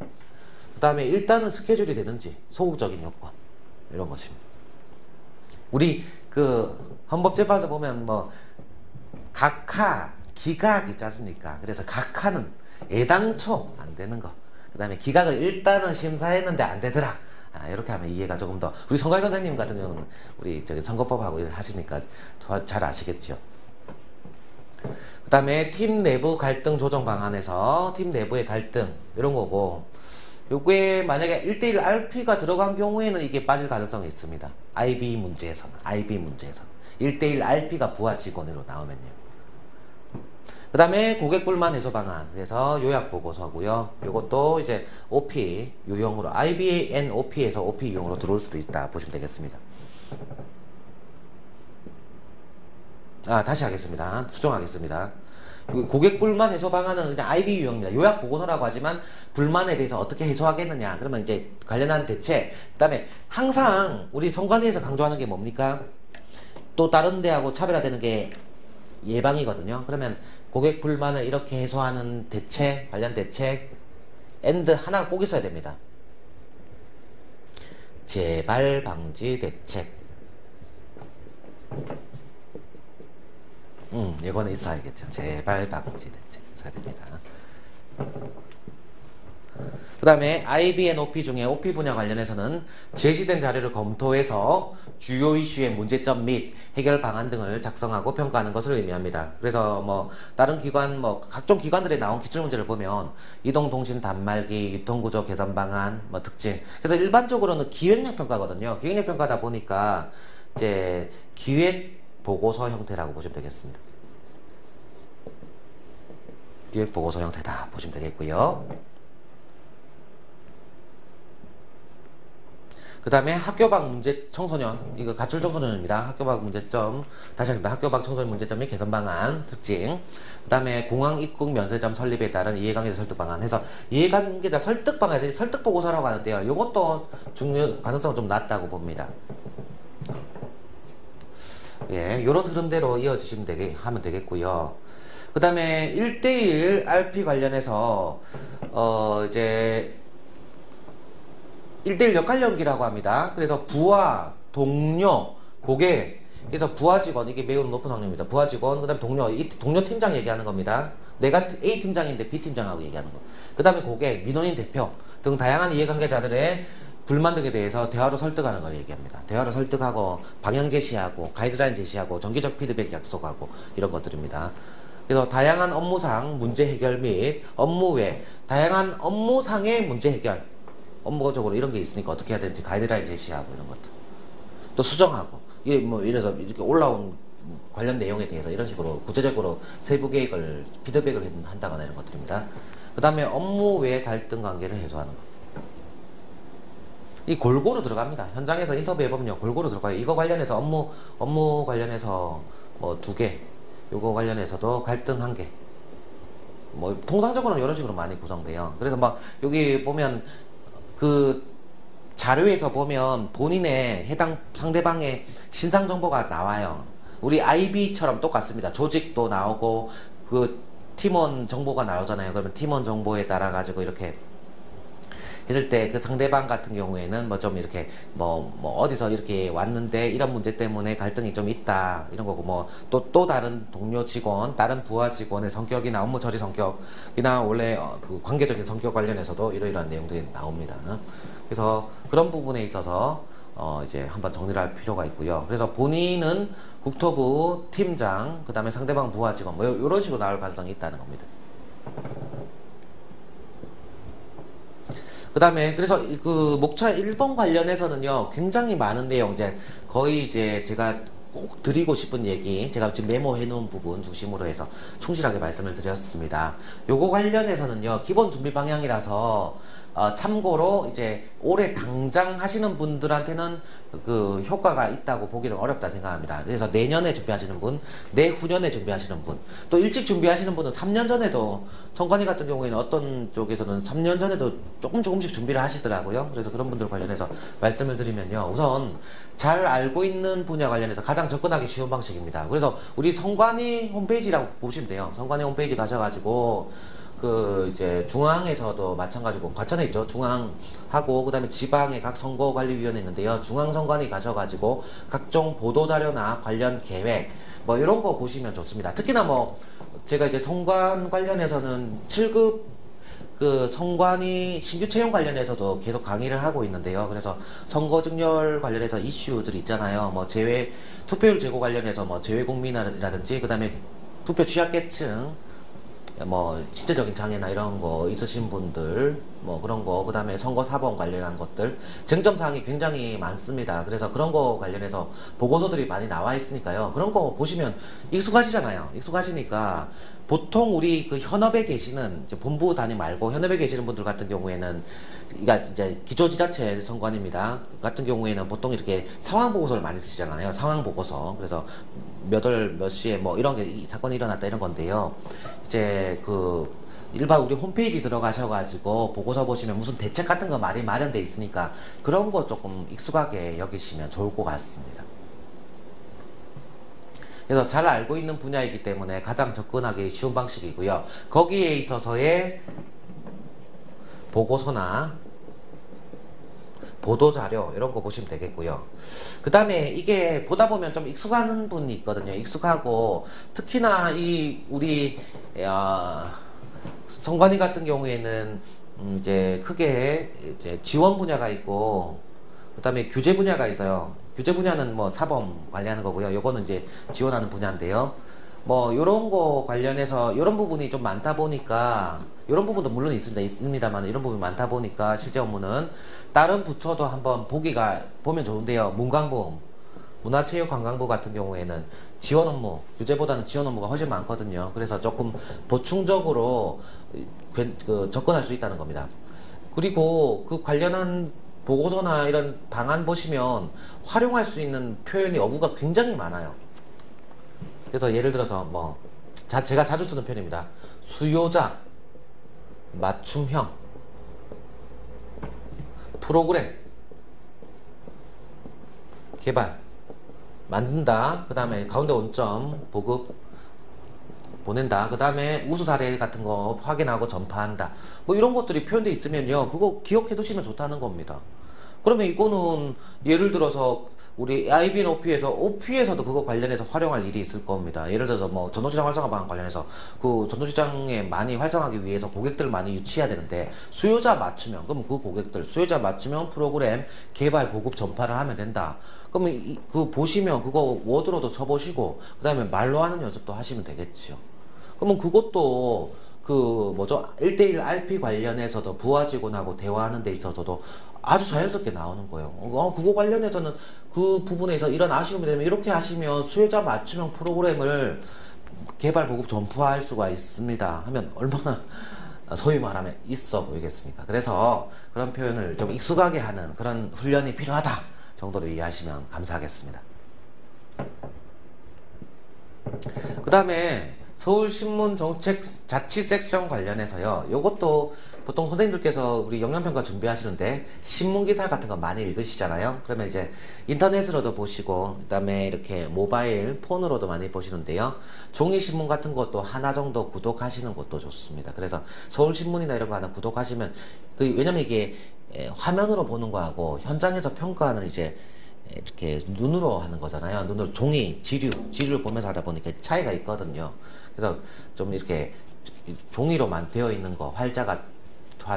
그 다음에 일단은 스케줄이 되는지 소극적인 요건, 이런 것입니다. 우리 그 헌법재판소 보면 뭐 각하, 기각 있지 않습니까? 그래서 각하는 애당초 안 되는 거, 그 다음에 기각을 일단은 심사했는데 안 되더라. 이렇게 하면 이해가 조금 더, 우리 성관 선생님 같은 경우는 우리 저기 선거법하고 하시니까 잘 아시겠죠. 그 다음에 팀 내부 갈등 조정 방안에서 팀 내부의 갈등 이런 거고, 요게 만약에 1대1 RP가 들어간 경우에는 이게 빠질 가능성이 있습니다. IB 문제에서는 1대1 RP가 부하 직원으로 나오면요. 그 다음에 고객 불만 해소 방안, 그래서 요약 보고서고요. 요것도 이제 OP 유형으로, IBN OP에서 OP 유형으로 들어올 수도 있다 보시면 되겠습니다. 다시 하겠습니다. 수정하겠습니다. 고객 불만 해소 방안은 그냥 IB 유형입니다. 요약 보고서라고 하지만 불만에 대해서 어떻게 해소하겠느냐, 그러면 이제 관련한 대책, 그 다음에 항상 우리 선관위에서 강조하는 게 뭡니까? 또 다른 데하고 차별화되는 게 예방이거든요. 그러면 고객 불만을 이렇게 해소하는 대책, 관련 대책, 엔드 하나 꼭 있어야 됩니다. 재발 방지 대책. 이거는 있어야겠죠. 재발 방지 대책 있어야 됩니다. 그 다음에 IBN OP 중에 OP 분야 관련해서는 제시된 자료를 검토해서 주요 이슈의 문제점 및 해결 방안 등을 작성하고 평가하는 것을 의미합니다. 그래서 뭐 다른 기관, 뭐 각종 기관들에 나온 기출문제를 보면 이동통신 단말기, 유통구조 개선 방안, 뭐 특징. 그래서 일반적으로는 기획력 평가거든요. 기획력 평가다 보니까 이제 기획 보고서 형태라고 보시면 되겠습니다. 기획 보고서 형태다 보시면 되겠고요. 그 다음에 학교 밖 문제 청소년, 이거 가출 청소년입니다. 학교 밖 문제점, 다시 합니다. 학교 밖 청소년 문제점 및 개선 방안, 특징. 그 다음에 공항 입국 면세점 설립에 따른 이해관계자 설득 방안 해서, 이해관계자 설득 방안에서 설득 보고서라고 하는데요. 이것도 가능성은 좀 낮다고 봅니다. 예, 요런 흐름대로 이어지시면 하면 되겠고요. 그 다음에 1대1 RP 관련해서, 이제, 1대1 역할 연기라고 합니다. 그래서 부하, 동료, 고객. 그래서 부하 직원, 이게 매우 높은 확률입니다. 부하 직원, 그 다음에 동료, 이 동료 팀장 얘기하는 겁니다. 내가 A 팀장인데 B 팀장하고 얘기하는 거. 그 다음에 고객, 민원인 대표 등 다양한 이해관계자들의 불만 등에 대해서 대화로 설득하는 걸 얘기합니다. 대화로 설득하고 방향 제시하고 가이드라인 제시하고 정기적 피드백 약속하고 이런 것들입니다. 그래서 다양한 업무상 문제 해결 및 업무 외 다양한 업무상의 문제 해결, 업무적으로 이런 게 있으니까 어떻게 해야 되는지 가이드라인 제시하고 이런 것들. 또 수정하고 이게 뭐 이래서 이렇게 올라온 관련 내용에 대해서 이런 식으로 구체적으로 세부 계획을 피드백을 한다거나 이런 것들입니다. 그 다음에 업무 외 갈등 관계를 해소하는 거. 이 골고루 들어갑니다. 현장에서 인터뷰 해보면요 골고루 들어가요. 이거 관련해서 업무 관련해서 뭐 2개, 요거 관련해서도 갈등 1개. 뭐 통상적으로는 이런 식으로 많이 구성돼요. 그래서 막 여기 보면 그 자료에서 보면 본인의 해당 상대방의 신상 정보가 나와요. 우리 IB처럼 똑같습니다. 조직도 나오고 그 팀원 정보가 나오잖아요. 그러면 팀원 정보에 따라 가지고 이렇게 했을 때 그 상대방 같은 경우에는 뭐 좀 이렇게 뭐 어디서 이렇게 왔는데 이런 문제 때문에 갈등이 좀 있다 이런 거고, 뭐 또 다른 동료 직원, 다른 부하 직원의 성격이나 업무 처리 성격이나 원래 그 관계적인 성격 관련해서도 이러이러한 내용들이 나옵니다. 그래서 그런 부분에 있어서 이제 한번 정리를 할 필요가 있고요. 그래서 본인은 국토부 팀장, 그 다음에 상대방 부하 직원 뭐 이런 식으로 나올 가능성이 있다는 겁니다. 그 다음에 그래서 그 목차 1번 관련해서는요 굉장히 많은 내용, 이제 거의 이제 제가 꼭 드리고 싶은 얘기, 제가 지금 메모해 놓은 부분 중심으로 해서 충실하게 말씀을 드렸습니다. 요거 관련해서는요 기본 준비 방향이라서 참고로 이제 올해 당장 하시는 분들한테는 그 효과가 있다고 보기는 어렵다 생각합니다. 그래서 내년에 준비하시는 분, 내후년에 준비하시는 분, 또 일찍 준비하시는 분은 3년 전에도, 성관이 같은 경우에는 어떤 쪽에서는 3년 전에도 조금씩 준비를 하시더라고요. 그래서 그런 분들 관련해서 말씀을 드리면요, 우선 잘 알고 있는 분야 관련해서 가장 접근하기 쉬운 방식입니다. 그래서 우리 성관이 홈페이지라고 보시면 돼요. 성관이 홈페이지 가셔가지고 그 이제 중앙에서도 마찬가지고, 과천에 있죠. 중앙하고 그 다음에 지방의 각 선거관리위원회 있는데요. 중앙선관위 가셔가지고 각종 보도자료나 관련 계획 뭐 이런 거 보시면 좋습니다. 특히나 뭐 제가 이제 선관 관련해서는 7급 그 선관위 신규 채용 관련해서도 계속 강의를 하고 있는데요. 그래서 선거 증렬 관련해서 이슈들이 있잖아요. 뭐 제외 투표율 제고 관련해서 뭐 제외국민이라든지 그 다음에 투표 취약계층 뭐 신체적인 장애나 이런 거 있으신 분들 뭐 그런 거, 그 다음에 선거 사범 관련한 것들 쟁점 사항이 굉장히 많습니다. 그래서 그런 거 관련해서 보고서들이 많이 나와 있으니까요. 그런 거 보시면 익숙하시잖아요. 익숙하시니까 보통 우리 그 현업에 계시는 이제 본부 단위 말고 현업에 계시는 분들 같은 경우에는, 그러니까 이제 기초지자체 선관입니다. 같은 경우에는 보통 이렇게 상황 보고서를 많이 쓰시잖아요. 상황 보고서. 그래서 몇 월 몇 시에 뭐 이런 게 사건이 일어났다 이런 건데요. 이제 그 일반 우리 홈페이지 들어가셔가지고 보고서 보시면 무슨 대책 같은 거 많이 마련돼 있으니까 그런 거 조금 익숙하게 여기시면 좋을 것 같습니다. 그래서 잘 알고 있는 분야이기 때문에 가장 접근하기 쉬운 방식이고요. 거기에 있어서의 보고서나 보도자료 이런 거 보시면 되겠고요. 그 다음에 이게 보다 보면 좀 익숙한 분이 있거든요. 익숙하고 특히나 이 우리 선관위 같은 경우에는 이제 크게 이제 지원 분야가 있고 그 다음에 규제 분야가 있어요. 규제 분야는 뭐 사범 관리하는 거고요. 요거는 이제 지원하는 분야인데요. 뭐 요런 거 관련해서 요런 부분이 좀 많다 보니까, 요런 부분도 물론 있습니다만 이런 부분이 많다 보니까 실제 업무는 다른 부처도 한번 보면 좋은데요. 문광부, 문화체육관광부 같은 경우에는 지원 업무, 규제보다는 지원 업무가 훨씬 많거든요. 그래서 조금 보충적으로 접근할 수 있다는 겁니다. 그리고 그 관련한 보고서나 이런 방안 보시면 활용할 수 있는 표현이 어구가 굉장히 많아요. 그래서 예를 들어서 뭐 제가 자주 쓰는 표현입니다. 수요자, 맞춤형, 프로그램, 개발, 만든다. 그 다음에 가운데 원점, 보급, 보낸다. 그 다음에 우수 사례 같은 거 확인하고 전파한다. 뭐 이런 것들이 표현되어 있으면요, 그거 기억해 두시면 좋다는 겁니다. 그러면 이거는 예를 들어서 우리 IBN OP에서도 그거 관련해서 활용할 일이 있을 겁니다. 예를 들어서 뭐 전통시장 활성화 방안 관련해서 그 전통시장에 많이 활성화하기 위해서 고객들을 많이 유치해야 되는데 수요자 맞춤형, 그럼 그 고객들 수요자 맞춤형 프로그램 개발 보급 전파를 하면 된다. 그러면 그 보시면 그거 워드로도 쳐보시고 그 다음에 말로 하는 연습도 하시면 되겠죠. 그러면 그것도 그 뭐죠 1대1 RP 관련해서도 부하 직원하고 대화하는 데 있어서도 아주 자연스럽게 나오는 거예요. 그거 관련해서는 그 부분에서 이런 아쉬움이 되면 이렇게 하시면 수요자 맞춤형 프로그램을 개발 보급 전파할 수가 있습니다 하면 얼마나 소위 말하면 있어 보이겠습니까? 그래서 그런 표현을 좀 익숙하게 하는 그런 훈련이 필요하다 정도로 이해하시면 감사하겠습니다. 그 다음에 서울신문 정책 자치 섹션 관련해서요. 요것도 보통 선생님들께서 우리 영양평가 준비하시는데 신문기사 같은 거 많이 읽으시잖아요. 그러면 이제 인터넷으로도 보시고 그 다음에 이렇게 모바일 폰으로도 많이 보시는데요. 종이신문 같은 것도 하나 정도 구독하시는 것도 좋습니다. 그래서 서울신문이나 이런 거 하나 구독하시면 왜냐면 이게 화면으로 보는 거하고 현장에서 평가하는 이제 이렇게 눈으로 하는 거잖아요. 눈으로 종이, 지류를 보면서 하다 보니까 차이가 있거든요. 그래서 좀 이렇게 종이로만 되어 있는 거, 활자가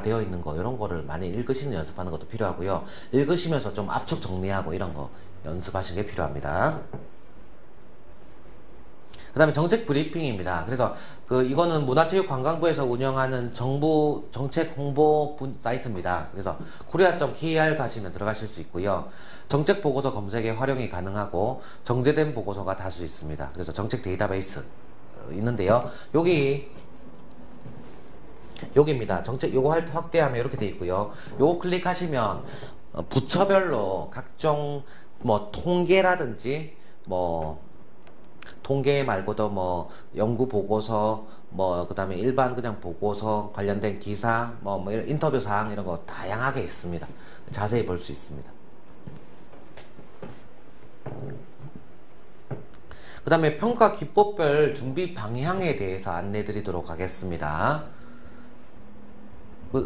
되어 있는 거 이런 거를 많이 읽으시는 연습하는 것도 필요하고요. 읽으시면서 좀 압축 정리하고 이런 거 연습하시는 게 필요합니다. 그 다음에 정책 브리핑입니다. 그래서 이거는 문화체육관광부에서 운영하는 정부 정책 홍보 사이트입니다. 그래서 korea.kr 가시면 들어가실 수 있고요. 정책 보고서 검색에 활용이 가능하고 정제된 보고서가 다수 있습니다. 그래서 정책 데이터베이스 있는데요. 여기입니다. 정책 요거 확대하면 이렇게 돼 있고요. 요거 클릭하시면 부처별로 각종 뭐 통계라든지 뭐 통계 말고도 뭐 연구 보고서 뭐 그다음에 일반 그냥 보고서 관련된 기사 뭐 이런 인터뷰 사항 이런 거 다양하게 있습니다. 자세히 볼 수 있습니다. 그 다음에 평가 기법별 준비 방향에 대해서 안내 드리도록 하겠습니다.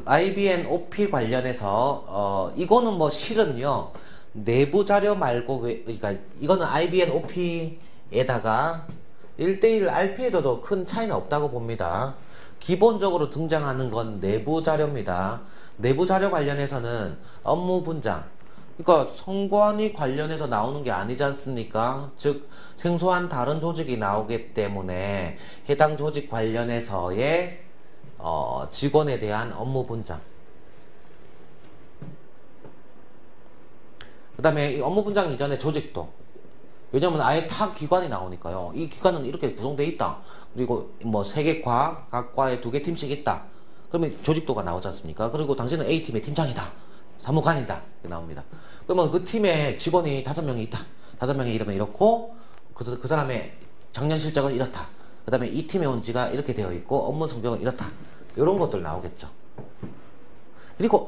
IBN OP 관련해서 이거는 뭐 실은요 내부 자료 말고 그러니까 이거는 IBN OP에다가 1대1 RP에도 큰 차이는 없다고 봅니다. 기본적으로 등장하는 건 내부 자료입니다. 내부 자료 관련해서는 업무 분장, 그러니까 선관위 관련해서 나오는 게 아니지 않습니까? 즉 생소한 다른 조직이 나오기 때문에 해당 조직 관련해서의 직원에 대한 업무 분장, 그 다음에 이 업무 분장 이전에 조직도, 왜냐면 아예 타 기관이 나오니까요. 이 기관은 이렇게 구성되어 있다. 그리고 뭐 3개 과, 각 과에 2개 팀씩 있다. 그러면 조직도가 나오지 않습니까? 그리고 당신은 A팀의 팀장이다. 사무관이다. 이렇게 나옵니다. 그러면 그 팀에 직원이 5명이 있다. 5명의 이름은 이렇고 그 사람의 작년 실적은 이렇다. 그 다음에 이 팀에 온 지가 이렇게 되어 있고 업무 성격은 이렇다. 이런 것들 나오겠죠. 그리고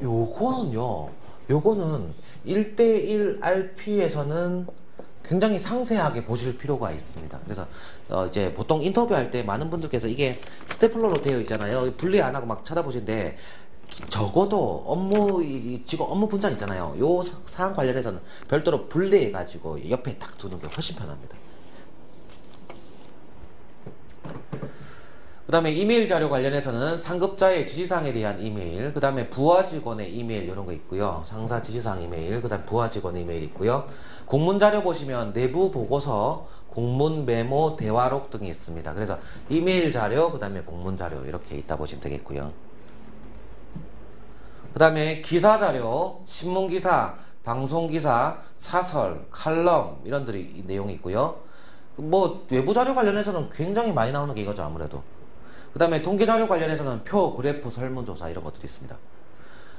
요거는 1대1 RP에서는 굉장히 상세하게 보실 필요가 있습니다. 그래서 이제 보통 인터뷰할 때 많은 분들께서 이게 스테플러로 되어 있잖아요. 분리 안 하고 막 쳐다보시는데 적어도 직원 업무 분장 있잖아요. 요 사항 관련해서는 별도로 분리해 가지고 옆에 딱 두는 게 훨씬 편합니다. 그 다음에 이메일 자료 관련해서는 상급자의 지시사항에 대한 이메일, 그 다음에 부하 직원의 이메일 이런 거 있고요. 상사 지시사항 이메일, 그 다음 부하 직원의 이메일 있고요. 공문 자료 보시면 내부 보고서, 공문 메모, 대화록 등이 있습니다. 그래서 이메일 자료, 그 다음에 공문 자료 이렇게 있다 보시면 되겠고요. 그 다음에 기사 자료, 신문기사, 방송기사, 사설, 칼럼 이런 내용이 있고요. 뭐 외부 자료 관련해서는 굉장히 많이 나오는 게 이거죠, 아무래도. 그 다음에 통계 자료 관련해서는 표, 그래프, 설문조사 이런 것들이 있습니다.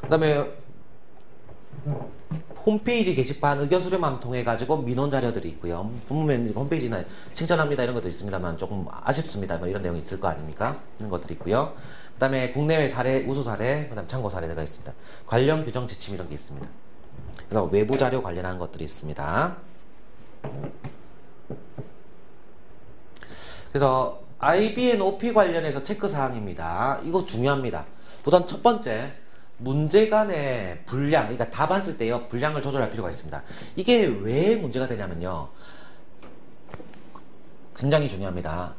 그 다음에 홈페이지 게시판 의견 수렴함 통해 가지고 민원 자료들이 있고요. 보면 홈페이지나 칭찬합니다 이런 것도 있습니다만 조금 아쉽습니다 뭐 이런 내용이 있을 거 아닙니까? 이런 것들이 있고요. 그 다음에 국내외 사례, 우수 사례, 그 다음 참고 사례가 있습니다. 관련 규정 지침 이런 게 있습니다. 그래서 외부 자료 관련한 것들이 있습니다. 그래서 IBN OP 관련해서 체크사항입니다. 이거 중요합니다. 우선 첫 번째, 문제 간의 분량, 그러니까 답안 쓸 때요, 분량을 조절할 필요가 있습니다. 이게 왜 문제가 되냐면요. 굉장히 중요합니다.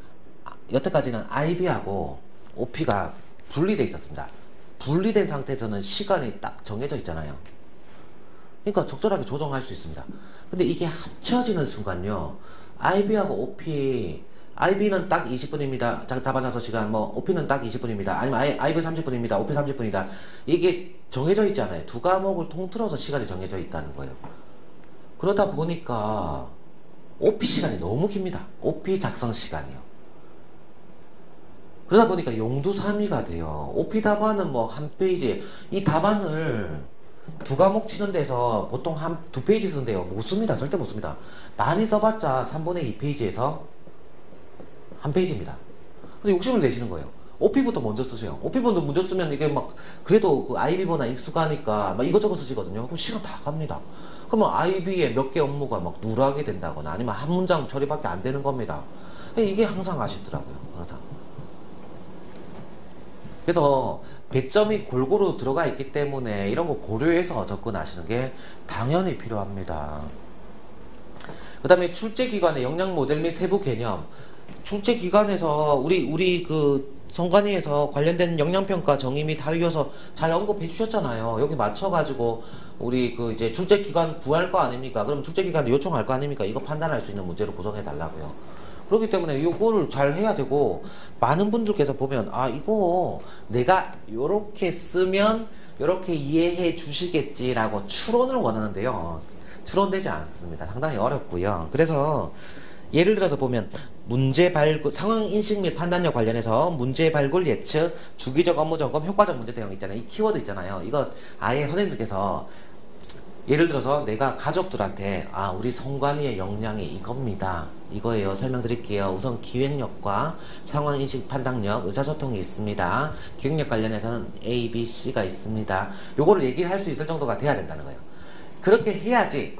여태까지는 IB하고 OP가 분리되어 있었습니다. 분리된 상태에서는 시간이 딱 정해져 있잖아요. 그러니까 적절하게 조정할 수 있습니다. 근데 이게 합쳐지는 순간요, IB하고 OP, IB는 딱 20분입니다. 답안 5시간, 뭐, OP는 딱 20분입니다. 아니면 IB 30분입니다. OP 30분이다. 이게 정해져 있지 않아요. 두 과목을 통틀어서 시간이 정해져 있다는 거예요. 그러다 보니까, OP 시간이 너무 깁니다. OP 작성 시간이요. 그러다 보니까 용두사미가 돼요. OP 답안은 뭐 한 페이지, 이 답안을 두 과목 치는 데서 보통 두 페이지 쓰는데요. 못 씁니다. 절대 못 씁니다. 많이 써봤자 3분의 2 페이지에서 한 페이지입니다. 근데 욕심을 내시는 거예요. OP부터 먼저 쓰세요. OP부터 먼저 쓰면 이게 막, 그래도 그 IB보다 익숙하니까 막 이것저것 쓰시거든요. 그럼 시간 다 갑니다. 그러면 IB에 몇 개 업무가 막 누락이 된다거나 아니면 한 문장 처리밖에 안 되는 겁니다. 이게 항상 아쉽더라고요. 항상. 그래서 배점이 골고루 들어가 있기 때문에 이런 거 고려해서 접근하시는 게 당연히 필요합니다. 그 다음에 출제기관의 역량 모델 및 세부 개념. 출제기관에서 우리 그 성관위에서 관련된 역량평가 정의 및 하위요소 잘 언급해 주셨잖아요. 여기 맞춰가지고 우리 그 이제 출제기관 구할 거 아닙니까? 그럼 출제기관 요청할 거 아닙니까? 이거 판단할 수 있는 문제로 구성해 달라고요. 그렇기 때문에 이거를 잘 해야 되고, 많은 분들께서 보면 아 이거 내가 요렇게 쓰면 요렇게 이해해 주시겠지라고 추론을 원하는데요. 추론되지 않습니다. 상당히 어렵고요. 그래서 예를 들어서 보면 문제 발굴, 상황 인식 및 판단력 관련해서 문제 발굴 예측, 주기적 업무 점검, 효과적 문제 대응 있잖아요. 이 키워드 있잖아요. 이거 아예 선생님들께서 예를 들어서 내가 가족들한테 아 우리 성관이의 역량이 이겁니다. 이거예요. 설명드릴게요. 우선 기획력과 상황인식 판단력, 의사소통이 있습니다. 기획력 관련해서는 A, B, C가 있습니다. 요거를 얘기를 할 수 있을 정도가 돼야 된다는 거예요. 그렇게 해야지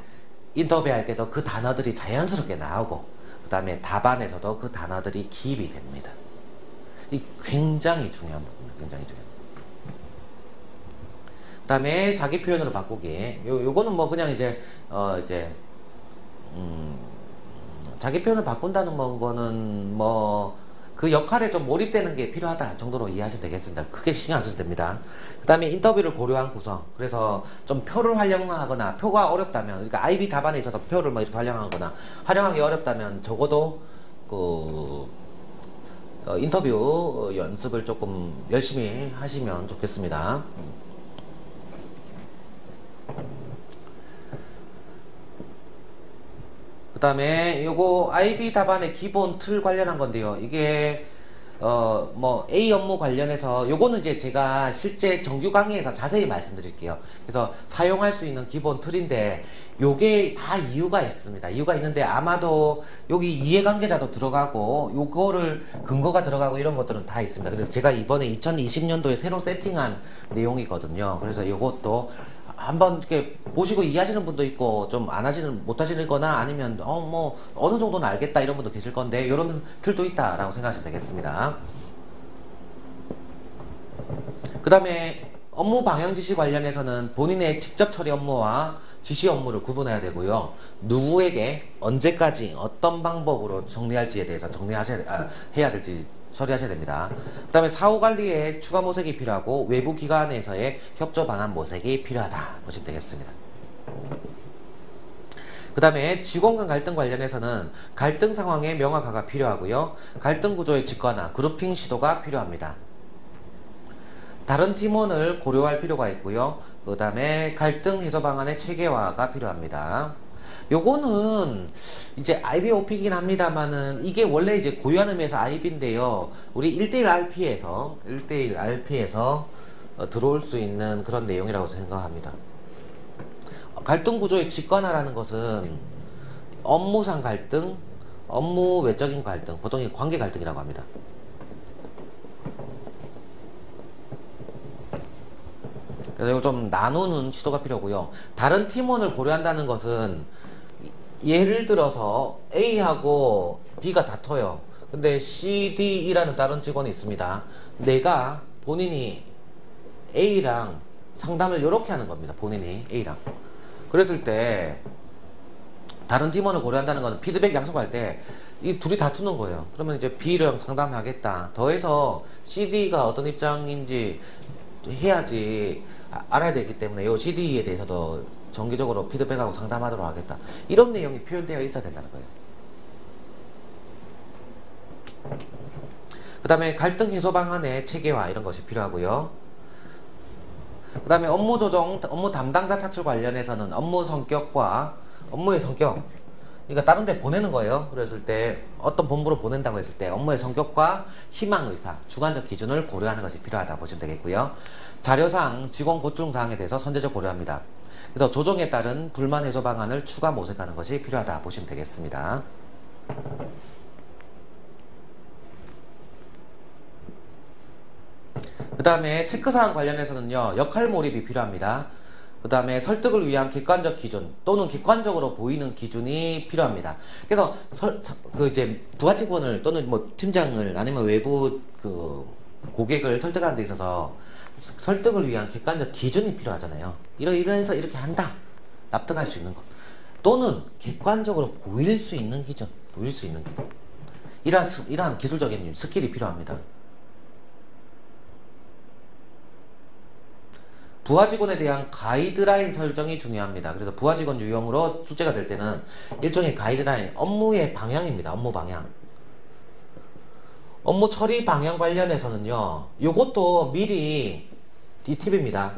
인터뷰할 때도 그 단어들이 자연스럽게 나오고 그 다음에 답안에서도 그 단어들이 기입이 됩니다. 이 굉장히 중요한 부분입니다. 굉장히 중요한 부분. 그 다음에 자기 표현으로 바꾸기. 요거는 뭐 그냥 자기 표현을 바꾼다는 거는 뭐 그 역할에 좀 몰입되는 게 필요하다 정도로 이해하시면 되겠습니다. 크게 신경 안 쓰셔도 됩니다. 그 다음에 인터뷰를 고려한 구성. 그래서 좀 표를 활용하거나 표가 어렵다면, 그러니까 IB 답안에 있어서 표를 뭐 이렇게 활용하거나 활용하기 어렵다면 적어도 그 인터뷰 연습을 조금 열심히 하시면 좋겠습니다. 그 다음에 요거 IB 답안의 기본 틀 관련한 건데요. 이게 뭐 A 업무 관련해서 요거는 이제 제가 실제 정규 강의에서 자세히 말씀드릴게요. 그래서 사용할 수 있는 기본 틀인데 요게 다 이유가 있습니다. 이유가 있는데 아마도 여기 이해관계자도 들어가고 요거를 근거가 들어가고 이런 것들은 다 있습니다. 그래서 제가 이번에 2020년도에 새로 세팅한 내용이거든요. 그래서 요것도 한번 이렇게 보시고 이해하시는 분도 있고 좀 못 하시는 거나 아니면 뭐 어느 정도는 알겠다 이런 분도 계실 건데 이런 틀도 있다라고 생각하시면 되겠습니다. 그 다음에 업무 방향 지시 관련해서는 본인의 직접 처리 업무와 지시 업무를 구분해야 되고요. 누구에게 언제까지 어떤 방법으로 정리할지에 대해서 해야 될지 처리하셔야 됩니다. 그 다음에 사후관리에 추가 모색이 필요하고 외부 기관에서의 협조 방안 모색이 필요하다 보시면 되겠습니다. 그 다음에 직원 간 갈등 관련해서는 갈등 상황의 명확화가 필요하고요. 갈등 구조의 직관화, 그룹핑 시도가 필요합니다. 다른 팀원을 고려할 필요가 있고요. 그 다음에 갈등 해소 방안의 체계화가 필요합니다. 요거는 이제 IB OP이긴 합니다만은 이게 원래 이제 고유한 의미에서 IB인데요. 우리 1대1 RP에서 들어올 수 있는 그런 내용이라고 생각합니다. 갈등 구조의 직관화라는 것은 업무상 갈등, 업무 외적인 갈등, 보통 관계 갈등이라고 합니다. 그래서 이거 좀 나누는 시도가 필요하고요. 다른 팀원을 고려한다는 것은 예를 들어서 A하고 B가 다퉈요. 근데 C, D, E라는 다른 직원이 있습니다. 본인이 A랑 상담을 이렇게 하는 겁니다. 본인이 A랑. 그랬을 때 다른 팀원을 고려한다는 거는 피드백 약속할 때 이 둘이 다투는 거예요. 그러면 이제 B랑 상담하겠다. 더해서 CD가 어떤 입장인지 해야지 알아야 되기 때문에 이 CD에 대해서도 정기적으로 피드백하고 상담하도록 하겠다. 이런 내용이 표현되어 있어야 된다는 거예요. 그 다음에 갈등 해소 방안의 체계화 이런 것이 필요하고요. 그 다음에 업무 조정, 업무 담당자 차출 관련해서는 업무 성격과 업무의 성격, 그러니까 다른 데 보내는 거예요. 그랬을 때 어떤 본부로 보낸다고 했을 때 업무의 성격과 희망 의사, 주관적 기준을 고려하는 것이 필요하다 보시면 되겠고요. 자료상 직원 고충 사항에 대해서 선제적 고려합니다. 그래서 조정에 따른 불만 해소 방안을 추가 모색하는 것이 필요하다 보시면 되겠습니다. 그 다음에 체크사항 관련해서는요, 역할 몰입이 필요합니다. 그 다음에 설득을 위한 객관적 기준 또는 객관적으로 보이는 기준이 필요합니다. 그래서 이제 부하직원을 또는 뭐 팀장을 아니면 외부 그 고객을 설득하는 데 있어서 설득을 위한 객관적 기준이 필요하잖아요. 이래서 이렇게 한다. 납득할 수 있는 것. 또는 객관적으로 보일 수 있는 기준. 보일 수 있는 기준. 이러한 기술적인 스킬이 필요합니다. 부하직원에 대한 가이드라인 설정이 중요합니다. 그래서 부하직원 유형으로 출제가 될 때는 일종의 가이드라인, 업무의 방향입니다. 업무 방향. 업무 처리 방향 관련해서는요, 요것도 미리 이 팁입니다.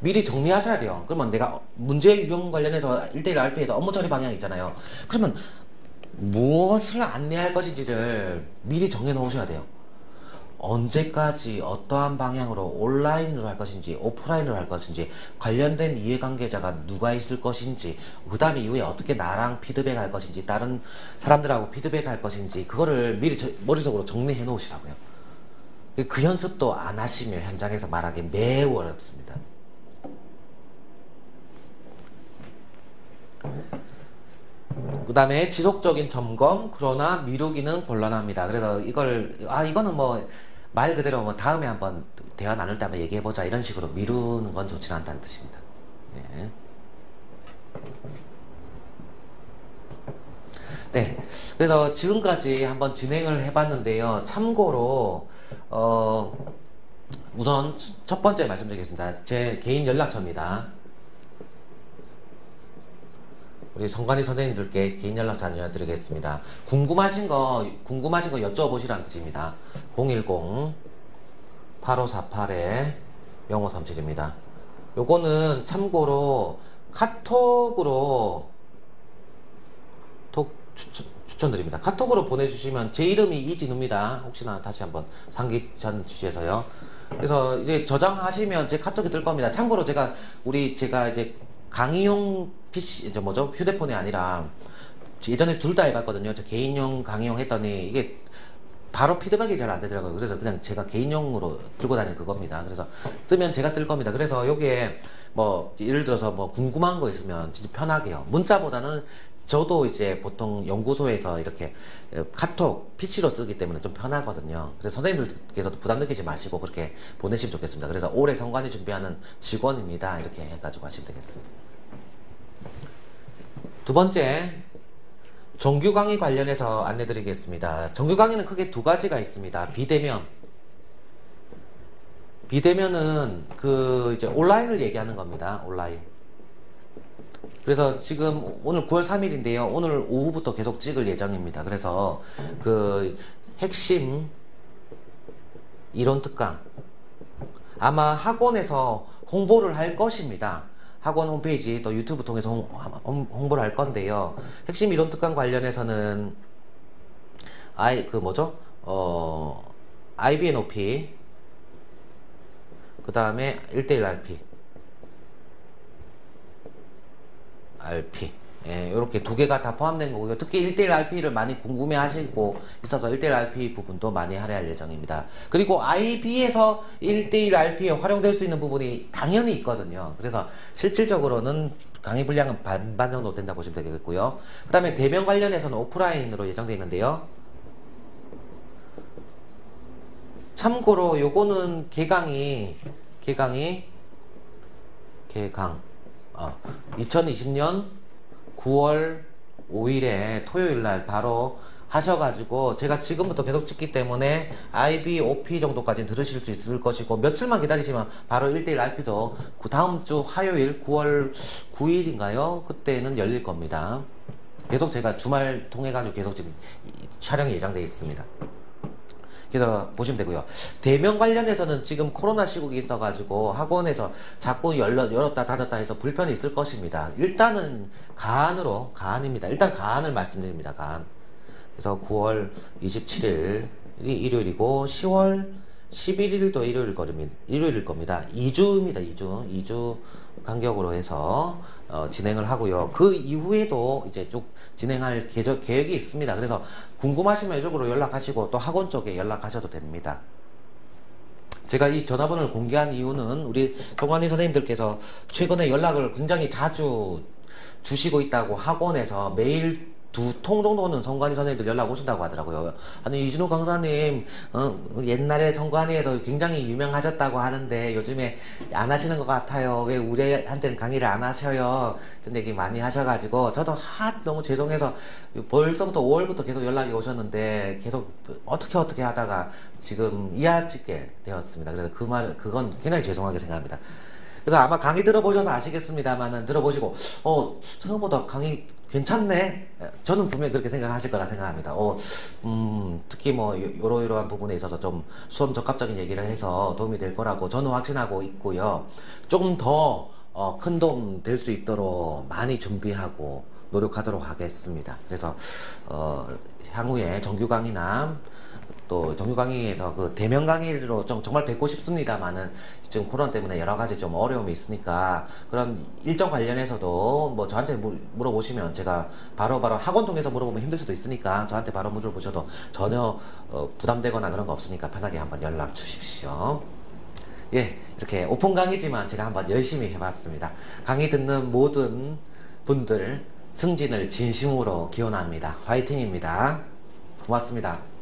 미리 정리하셔야 돼요. 그러면 내가 문제 유형 관련해서 1대1 RP에서 업무 처리 방향 있잖아요. 그러면 무엇을 안내할 것인지를 미리 정해 놓으셔야 돼요. 언제까지 어떠한 방향으로 온라인으로 할 것인지 오프라인으로 할 것인지 관련된 이해관계자가 누가 있을 것인지 그 다음에 이후에 어떻게 나랑 피드백 할 것인지 다른 사람들하고 피드백 할 것인지 그거를 미리 머릿속으로 정리해 놓으시라고요. 그 연습도 안 하시면 현장에서 말하기 매우 어렵습니다. 그 다음에 지속적인 점검, 그러나 미루기는 곤란합니다. 그래서 이거는 뭐 말 그대로 뭐 다음에 한번 대화 나눌 때 한번 얘기해보자 이런 식으로 미루는 건 좋지는 않다는 뜻입니다. 예. 네, 그래서 지금까지 한번 진행을 해봤는데요. 참고로 우선 첫 번째 말씀드리겠습니다. 제 개인 연락처입니다. 우리 성관이 선생님들께 개인 연락처 알려드리겠습니다. 궁금하신 거 여쭤보시라는 뜻입니다. 010-8548-0537입니다. 요거는 참고로 카톡으로 추천드립니다. 카톡으로 보내주시면 제 이름이 이진우입니다. 혹시나 다시 한번 상기전 주시에서요. 그래서 이제 저장하시면 제 카톡이 뜰 겁니다. 참고로 제가 이제 강의용 PC, 휴대폰이 아니라 예전에 둘 다 해봤거든요. 저 개인용, 강의용 했더니 이게 바로 피드백이 잘 안 되더라고요. 그래서 그냥 제가 개인용으로 들고 다니는 그겁니다. 그래서 뜨면 제가 뜰 겁니다. 그래서 여기에 뭐 예를 들어서 뭐 궁금한 거 있으면 진짜 편하게요. 문자보다는 저도 이제 보통 연구소에서 이렇게 카톡 PC로 쓰기 때문에 좀 편하거든요. 그래서 선생님들께서도 부담 느끼지 마시고 그렇게 보내시면 좋겠습니다. 그래서 올해 성관이 준비하는 직원입니다. 이렇게 해가지고 하시면 되겠습니다. 두 번째, 정규 강의 관련해서 안내드리겠습니다. 정규 강의는 크게 두 가지가 있습니다. 비대면은 이제 온라인을 얘기하는 겁니다. 온라인. 그래서 지금 오늘 9월 3일인데요. 오늘 오후부터 계속 찍을 예정입니다. 그래서 핵심 이론 특강 아마 학원에서 홍보를 할 것입니다. 학원 홈페이지 또 유튜브 통해서 홍보를 할 건데요. 핵심 이론 특강 관련해서는 IBNOP 그 다음에 1대1 RP 예, 이렇게 두 개가 다 포함된 거고요. 특히 1대1 RP를 많이 궁금해 하시고 있어서 1대1 RP 부분도 많이 할애할 예정입니다. 그리고 IB에서 1대1 RP에 활용될 수 있는 부분이 당연히 있거든요. 그래서 실질적으로는 강의 분량은 반반 정도 된다고 보시면 되겠고요. 그 다음에 대면 관련해서는 오프라인으로 예정되어 있는데요. 참고로 요거는 개강이 개강 2020년 9월 5일에 토요일 날 바로 하셔가지고 제가 지금부터 계속 찍기 때문에 IB, OP 정도까지는 들으실 수 있을 것이고 며칠만 기다리시면 바로 1대1 RP도 그 다음 주 화요일 9월 9일인가요? 그때는 열릴 겁니다. 계속 제가 주말 통해가지고 계속 지금 촬영이 예정되어 있습니다. 그래서 보시면 되고요. 대면 관련해서는 지금 코로나 시국이 있어가지고 학원에서 자꾸 열었다 닫았다 해서 불편이 있을 것입니다. 일단은 가안입니다. 일단 가안을 말씀드립니다. 가안. 그래서 9월 27일이 일요일이고 10월 11일도 일요일일 겁니다. 2주입니다. 2주 간격으로 해서 진행을 하고요. 그 이후에도 이제 쭉 진행할 계획이 있습니다. 그래서 궁금하시면 이쪽으로 연락하시고 또 학원 쪽에 연락하셔도 됩니다. 제가 이 전화번호를 공개한 이유는 우리 동안이 선생님들께서 최근에 연락을 굉장히 자주 주시고 있다고 학원에서 매일 2통 정도는 성관이 선생님들 연락 오신다고 하더라고요. 아니 이진호 강사님 옛날에 성관이에서 굉장히 유명하셨다고 하는데 요즘에 안 하시는 것 같아요. 왜 우리한테는 강의를 안 하셔요? 그런 얘기 많이 하셔가지고 저도 너무 죄송해서 벌써부터 5월부터 계속 연락이 오셨는데 계속 어떻게 하다가 지금 이하 찍게 되었습니다. 그래서 그건 굉장히 죄송하게 생각합니다. 그래서 아마 강의 들어보셔서 아시겠습니다만은 들어보시고 생각보다 강의 괜찮네. 저는 분명히 그렇게 생각하실 거라 생각합니다. 특히 뭐 이러한 부분에 있어서 좀 수험 적합적인 얘기를 해서 도움이 될 거라고 저는 확신하고 있고요. 조금 더 큰 도움 될 수 있도록 많이 준비하고 노력하도록 하겠습니다. 그래서 향후에 정규 강의나 또 정규 강의에서 그 대면 강의로 정말 뵙고 싶습니다만은 지금 코로나 때문에 여러 가지 좀 어려움이 있으니까 그런 일정 관련해서도 뭐 저한테 물어보시면 제가 바로바로 학원 통해서 물어보면 힘들 수도 있으니까 저한테 바로 물어보셔도 전혀 부담되거나 그런 거 없으니까 편하게 한번 연락 주십시오. 예, 이렇게 오픈 강의지만 제가 한번 열심히 해봤습니다. 강의 듣는 모든 분들 승진을 진심으로 기원합니다. 화이팅입니다. 고맙습니다.